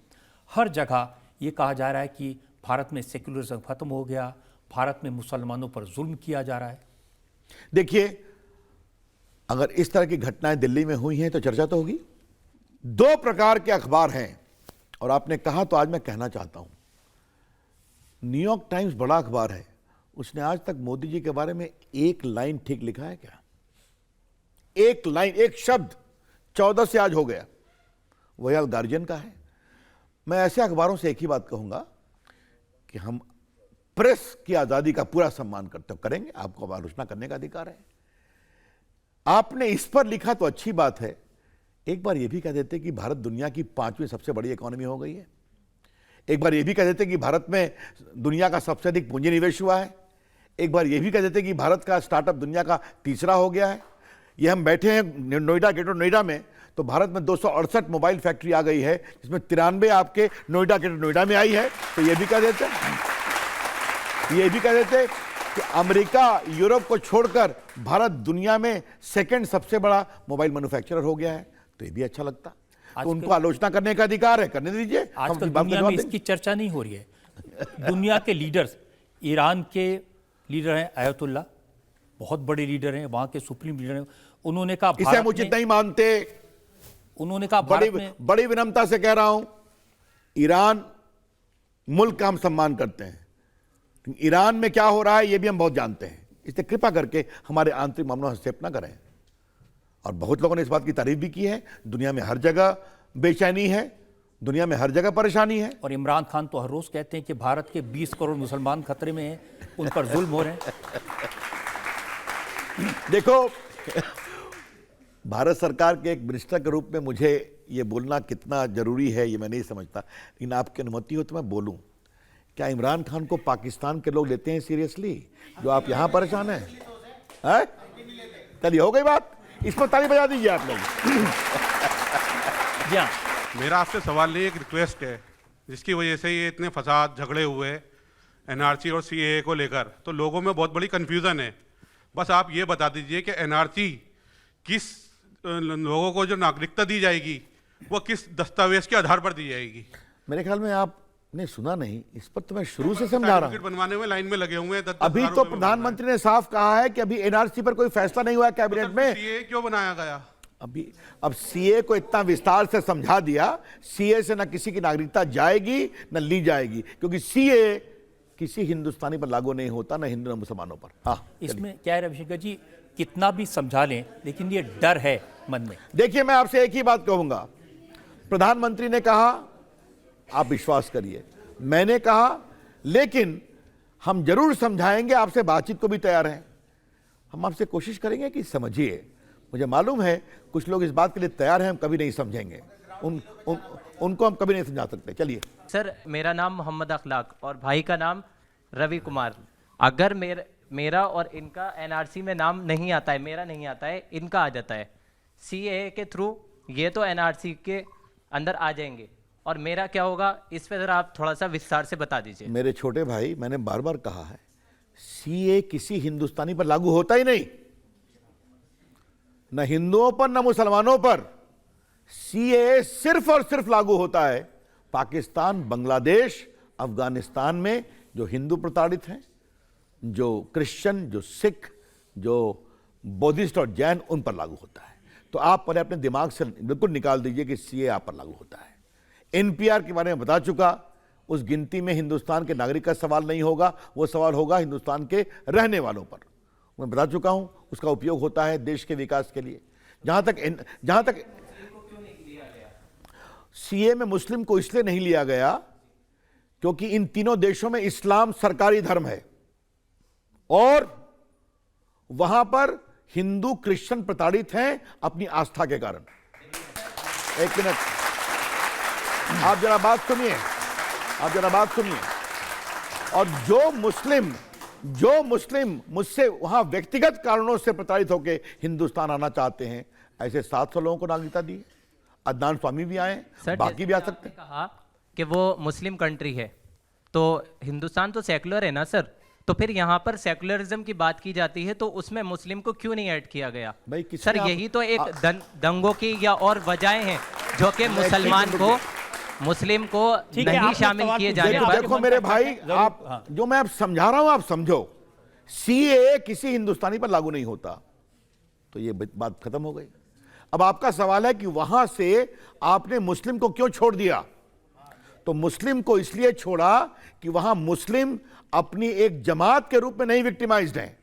Speaker 2: हर जगह ये कहा जा रहा है कि भारत में सेक्युलरिज्म खत्म हो गया, भारत में मुसलमानों पर जुल्म किया जा रहा है।
Speaker 5: देखिए, अगर इस तरह की घटनाएं दिल्ली में हुई हैं तो चर्चा तो होगी। 2 प्रकार के अखबार हैं, और आपने कहा तो आज मैं कहना चाहता हूं। न्यूयॉर्क टाइम्स बड़ा अखबार है, उसने आज तक मोदी जी के बारे में एक लाइन ठीक लिखा है क्या? एक लाइन, एक शब्द। 14 से आज हो गया। वही हाल गार्जियन का है। मैं ऐसे अखबारों से एक ही बात कहूंगा कि हम प्रेस की आजादी का पूरा सम्मान करते करेंगे, आपको आलोचना करने का अधिकार है। आपने इस पर लिखा तो अच्छी बात है, एक बार यह भी कह देते कि भारत दुनिया की 5वीं सबसे बड़ी इकोनॉमी हो गई है। एक बार यह भी कह देते कि भारत में दुनिया का सबसे अधिक पूंजी निवेश हुआ है। एक बार यह भी कह देते कि भारत का स्टार्टअप दुनिया का तीसरा हो गया है। ये हम बैठे हैं नोएडा, ग्रेटर नोएडा में, तो भारत में 268 मोबाइल फैक्ट्री आ गई है, जिसमें 93 आपके नोएडा, ग्रेटर नोएडा में आई है। तो ये भी कह देते, ये भी कह देते कि अमेरिका, यूरोप को छोड़कर भारत दुनिया में सेकंड सबसे बड़ा मोबाइल मैन्युफैक्चरर हो गया है। तो ये भी अच्छा लगता। तो उनको आलोचना करने का अधिकार है, करने दीजिए।
Speaker 2: आजकल दुनिया में इसकी चर्चा नहीं हो रही है। दुनिया के लीडर्स, ईरान के लीडर हैं अयतुल्ला, बहुत बड़े लीडर हैं, वहां के सुप्रीम लीडर हैं। उन्होंने कहा
Speaker 5: इसे हम उचित नहीं मानते।
Speaker 2: उन्होंने कहा
Speaker 5: बड़ी विनम्रता से कह रहा हूं, ईरान मुल्क का हम सम्मान करते हैं, ईरान में क्या हो रहा है ये भी हम बहुत जानते हैं, इसलिए कृपा करके हमारे आंतरिक मामलों में हस्तक्षेप न करें। और बहुत लोगों ने इस बात की तारीफ भी की है, दुनिया में हर जगह बेचैनी है, दुनिया में हर जगह परेशानी है।
Speaker 2: और इमरान खान तो हर रोज कहते हैं कि भारत के 20 करोड़ मुसलमान खतरे में हैं, उन पर जुल्म हो रहे हैं।
Speaker 5: देखो, भारत सरकार के एक मिनिस्टर के रूप में मुझे ये बोलना कितना जरूरी है ये मैं नहीं समझता, लेकिन आपकी अनुमति हो तो मैं बोलूं। क्या इमरान खान को पाकिस्तान के लोग लेते हैं सीरियसली, जो आप यहां परेशान हैं? चलिए, हो गई बात, इस पर ताली बजा दीजिए आप लोग।
Speaker 9: मेरा आपसे सवाल नहीं, एक रिक्वेस्ट है, जिसकी वजह से ये इतने फसाद झगड़े हुए एनआरसी और सीएए को लेकर, तो लोगों में बहुत बड़ी कंफ्यूजन है। बस आप ये बता दीजिए कि एनआरसी किस लोगों को जो नागरिकता दी जाएगी वो किस दस्तावेज के आधार पर दी जाएगी?
Speaker 5: मेरे ख्याल में आपने सुना नहीं, इस पर तो मैं शुरू से समझा रहा हूं।
Speaker 9: बनवाने में लाइन में लगे हुए हैं।
Speaker 5: अभी तो प्रधानमंत्री ने साफ कहा है कि अभी एनआरसी पर कोई फैसला नहीं हुआ है कैबिनेट में।
Speaker 9: सीए क्यों बनाया गया?
Speaker 5: अब सीए को इतना विस्तार से समझा दिया, सीए से न किसी की नागरिकता जाएगी न ली जाएगी, क्योंकि सीए किसी हिंदुस्तानी पर लागू नहीं होता, न हिंदू न मुसलमानों पर। हाँ,
Speaker 2: इसमें क्या है रविशंकर जी, कितना भी समझा लें लेकिन ये डर है मन में।
Speaker 5: देखिए, मैं आपसे एक ही बात कहूंगा, प्रधानमंत्री ने कहा आप विश्वास करिए, मैंने कहा, लेकिन हम जरूर समझाएंगे, आपसे बातचीत को भी तैयार हैं। हम आपसे कोशिश करेंगे कि समझिए। मुझे मालूम है कुछ लोग इस बात के लिए तैयार हैं, हम कभी नहीं समझेंगे, उनको हम कभी नहीं समझा सकते। चलिए
Speaker 13: सर, मेरा नाम मोहम्मद अखलाक और भाई का नाम रवि कुमार। अगर मेरा और इनका एनआरसी में नाम नहीं आता है, मेरा नहीं आता है, इनका आ जाता है, सीएए के थ्रू ये तो एनआरसी के अंदर आ जाएंगे, और मेरा क्या होगा, इस पर जरा आप थोड़ा सा विस्तार से बता दीजिए।
Speaker 5: मेरे छोटे भाई, मैंने बार बार कहा है, सीए किसी हिंदुस्तानी पर लागू होता ही नहीं, न हिंदुओं पर न मुसलमानों पर। सीए सिर्फ और सिर्फ लागू होता है पाकिस्तान, बांग्लादेश, अफगानिस्तान में जो हिंदू प्रताड़ित हैं, जो क्रिश्चियन, जो सिख, जो बौद्धिस्ट और जैन, उन पर लागू होता है। तो आप पहले अपने दिमाग से बिल्कुल निकाल दीजिए कि सीए आप पर लागू होता है। एनपीआर के बारे में बता चुका, उस गिनती में हिंदुस्तान के नागरिक का सवाल नहीं होगा, वो सवाल होगा हिंदुस्तान के रहने वालों पर। मैं बता चुका हूं, उसका उपयोग होता है देश के विकास के लिए। जहां तक सीए में मुस्लिम को इसलिए नहीं लिया गया क्योंकि इन तीनों देशों में इस्लाम सरकारी धर्म है और वहां पर हिंदू क्रिश्चियन प्रताड़ित हैं अपनी आस्था के कारण। एक मिनट, आप जरा बात सुनिए। और जो मुस्लिम मुझसे वहां व्यक्तिगत कारणों से प्रताड़ित होकर हिंदुस्तान आना चाहते हैं, ऐसे 700 लोगों को नागरिकता दी। अदनान स्वामी भी आए, बाकी भी आ सकते हैं।
Speaker 13: कहा कि वो मुस्लिम कंट्री है, तो हिंदुस्तान तो सेकुलर है ना सर, तो फिर यहाँ पर सेकुलरिज्म की बात की जाती है, तो उसमें मुस्लिम को क्यों नहीं ऐड किया गया? सर, यही तो एक दंगों की या और वजहें हैं जो कि मुस्लिम को नहीं शामिल किए जाने पर।
Speaker 5: देखो मेरे भाई, आप जो मैं अब समझा रहा हूं आप समझो। सीए किसी हिंदुस्तानी पर लागू नहीं होता, तो ये बात खत्म हो गई। अब आपका सवाल है कि वहां से आपने मुस्लिम को क्यों छोड़ दिया? तो मुस्लिम को इसलिए छोड़ा कि वहां मुस्लिम अपनी एक जमात के रूप में नहीं विक्टिमाइज्ड हैं।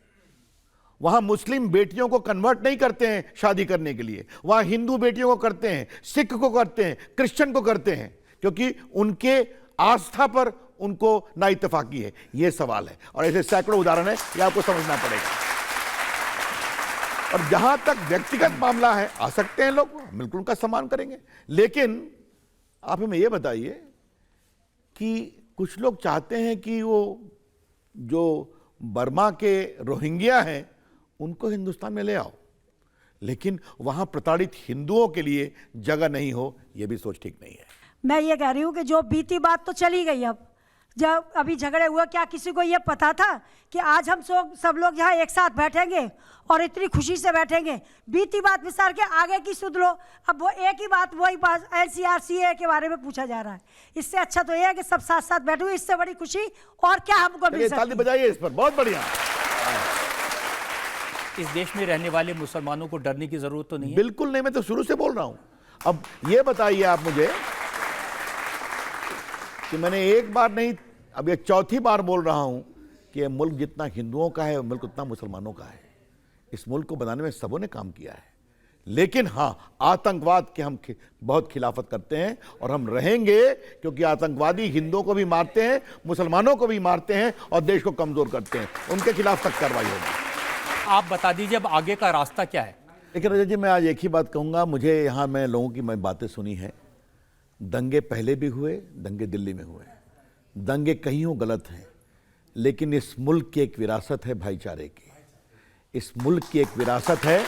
Speaker 5: वहां मुस्लिम बेटियों को कन्वर्ट नहीं करते हैं शादी करने के लिए, वहां हिंदू बेटियों को करते हैं, सिख को करते हैं, क्रिश्चियन को करते हैं, क्योंकि उनके आस्था पर उनको नाइतफाकी है। यह सवाल है, और ऐसे सैकड़ों उदाहरण है, यह आपको समझना पड़ेगा। और जहां तक व्यक्तिगत मामला है, आ सकते हैं लोग, बिल्कुल उनका सम्मान करेंगे, लेकिन आप हमें यह बताइए कि कुछ लोग चाहते हैं कि वो जो बर्मा के रोहिंग्या हैं उनको हिंदुस्तान में ले आओ, लेकिन वहां प्रताड़ित हिंदुओं के लिए जगह नहीं हो, यह भी सोच ठीक नहीं है।
Speaker 14: मैं ये कह रही हूँ कि जो बीती बात तो चली गई। अब जब अभी झगड़े हुए, क्या किसी को ये पता था कि आज हम सब लोग यहाँ एक साथ बैठेंगे और इतनी खुशी से बैठेंगे? बीती बात विस्तार के आगे की सुध लो। अब वो एक ही बात, वही बात एनसीआर सीए के बारे में पूछा जा रहा है। इससे अच्छा तो ये है कि सब साथ साथ बैठो, इससे बड़ी खुशी और क्या हमको मिल सकती है?
Speaker 5: ताली बजाइए इस पर, बहुत बढ़िया।
Speaker 2: इस देश में रहने वाले मुसलमानों को डरने की जरूरत तो नहीं है?
Speaker 5: बिल्कुल नहीं, मैं तो शुरू से बोल रहा हूं। अब ये बताइए आप मुझे कि मैंने एक बार नहीं, अब ये चौथी बार बोल रहा हूं कि यह मुल्क जितना हिंदुओं का है मुल्क उतना मुसलमानों का है। इस मुल्क को बनाने में सबों ने काम किया है, लेकिन हाँ, आतंकवाद के हम बहुत खिलाफत करते हैं और हम रहेंगे, क्योंकि आतंकवादी हिंदुओं को भी मारते हैं, मुसलमानों को भी मारते हैं और देश को कमजोर करते हैं। उनके खिलाफ सख्त कार्रवाई होगी।
Speaker 2: आप बता दीजिए अब आगे का रास्ता क्या है?
Speaker 5: लेकिन रजत जी, मैं आज एक ही बात कहूंगा, मुझे यहाँ मैं लोगों की मैं बातें सुनी है, दंगे पहले भी हुए, दंगे दिल्ली में हुए, दंगे कहीं हो गलत हैं, लेकिन इस मुल्क की एक विरासत है भाईचारे की, इस मुल्क की एक विरासत है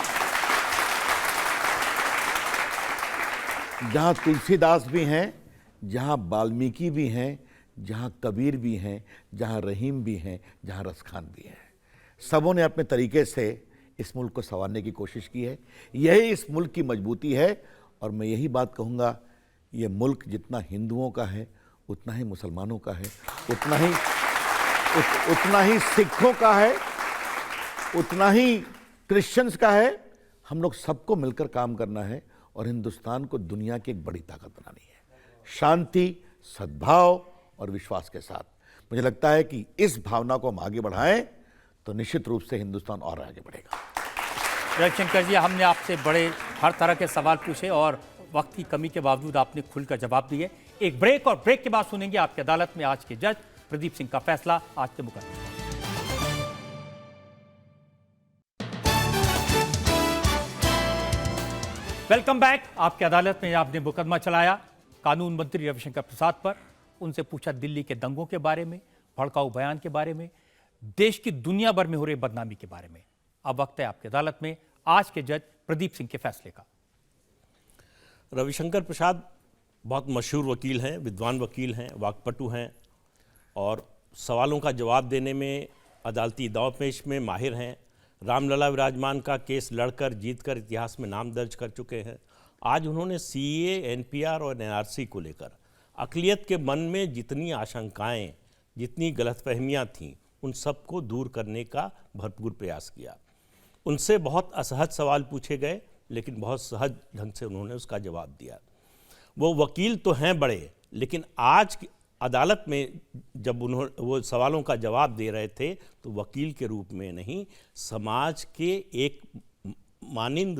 Speaker 5: जहां तुलसीदास भी हैं, जहां वाल्मीकि भी हैं, जहां कबीर भी हैं, जहां रहीम भी हैं, जहां रसखान भी हैं। सबों ने अपने तरीके से इस मुल्क को संवारने की कोशिश की है। यही इस मुल्क की मजबूती है। और मैं यही बात कहूँगा, ये मुल्क जितना हिंदुओं का है उतना ही मुसलमानों का है, उतना ही सिखों का है, उतना ही क्रिश्चियंस का है। हम लोग सबको मिलकर काम करना है और हिंदुस्तान को दुनिया की एक बड़ी ताकत बनानी है, शांति, सद्भाव और विश्वास के साथ। मुझे लगता है कि इस भावना को हम आगे बढ़ाएं तो निश्चित रूप से हिंदुस्तान और आगे बढ़ेगा।
Speaker 2: रविशंकर जी, हमने आपसे बड़े हर तरह के सवाल पूछे और वक्त की कमी के बावजूद आपने खुलकर जवाब दिए। एक ब्रेक, और ब्रेक के बाद सुनेंगे आपकी अदालत में आज के जज प्रदीप सिंह का फैसला आज के मुकदमे। Welcome back. आपकी अदालत में आपने मुकदमा चलाया कानून मंत्री रविशंकर प्रसाद पर। उनसे पूछा दिल्ली के दंगों के बारे में, भड़काऊ बयान के बारे में, देश की दुनिया भर में हो रही बदनामी के बारे में। अब वक्त है आपकी अदालत में आज के जज प्रदीप सिंह के फैसले का।
Speaker 3: रविशंकर प्रसाद बहुत मशहूर वकील हैं, विद्वान वकील हैं, वाक्पटु हैं और सवालों का जवाब देने में, अदालती दांव-पेच में माहिर हैं। रामलला विराजमान का केस लड़कर जीतकर इतिहास में नाम दर्ज कर चुके हैं। आज उन्होंने सीए, एनपीआर और एनआरसी को लेकर अक़लियत के मन में जितनी आशंकाएं, जितनी गलतफहमियां थीं, उन सबको दूर करने का भरपूर प्रयास किया। उनसे बहुत असहज सवाल पूछे गए, लेकिन बहुत सहज ढंग से उन्होंने उसका जवाब दिया। वो वकील तो हैं बड़े, लेकिन आज की अदालत में जब वो सवालों का जवाब दे रहे थे तो वकील के रूप में नहीं, समाज के एक मानिंद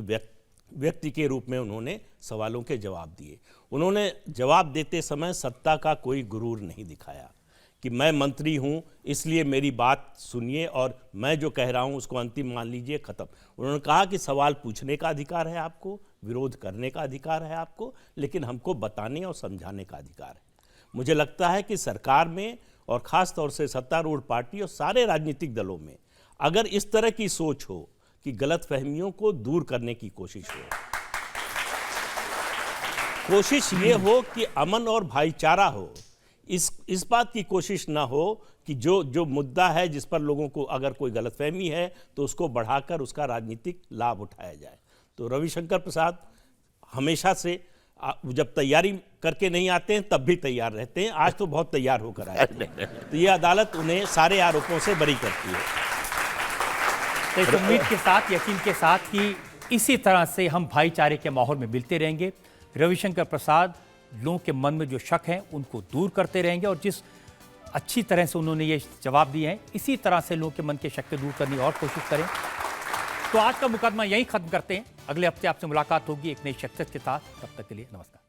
Speaker 3: व्यक्ति के रूप में उन्होंने सवालों के जवाब दिए। उन्होंने जवाब देते समय सत्ता का कोई गुरूर नहीं दिखाया कि मैं मंत्री हूँ इसलिए मेरी बात सुनिए और मैं जो कह रहा हूँ उसको अंतिम मान लीजिए, ख़त्म। उन्होंने कहा कि सवाल पूछने का अधिकार है आपको, विरोध करने का अधिकार है आपको, लेकिन हमको बताने और समझाने का अधिकार है। मुझे लगता है कि सरकार में और ख़ास तौर से सत्तारूढ़ पार्टी और सारे राजनीतिक दलों में अगर इस तरह की सोच हो कि गलतफहमियों को दूर करने की कोशिश हो, कोशिश ये हो कि अमन और भाईचारा हो, इस बात की कोशिश ना हो कि जो मुद्दा है जिस पर लोगों को अगर कोई गलतफहमी है तो उसको बढ़ाकर उसका राजनीतिक लाभ उठाया जाए। तो रविशंकर प्रसाद हमेशा से जब तैयारी करके नहीं आते हैं तब भी तैयार रहते हैं। आज तो बहुत तैयार होकर आए थे। तो ये अदालत उन्हें सारे आरोपों से बरी करती है।
Speaker 2: तो इस उम्मीद के साथ, यकीन के साथ कि इसी तरह से हम भाईचारे के माहौल में मिलते रहेंगे। रविशंकर प्रसाद लोगों के मन में जो शक हैं उनको दूर करते रहेंगे और जिस अच्छी तरह से उन्होंने ये जवाब दिए हैं, इसी तरह से लोगों के मन के शक को दूर करने की और कोशिश करें। तो आज का मुकदमा यहीं खत्म करते हैं। अगले हफ्ते आपसे मुलाकात होगी एक नई शख्सियत के साथ। तब तक के लिए नमस्कार।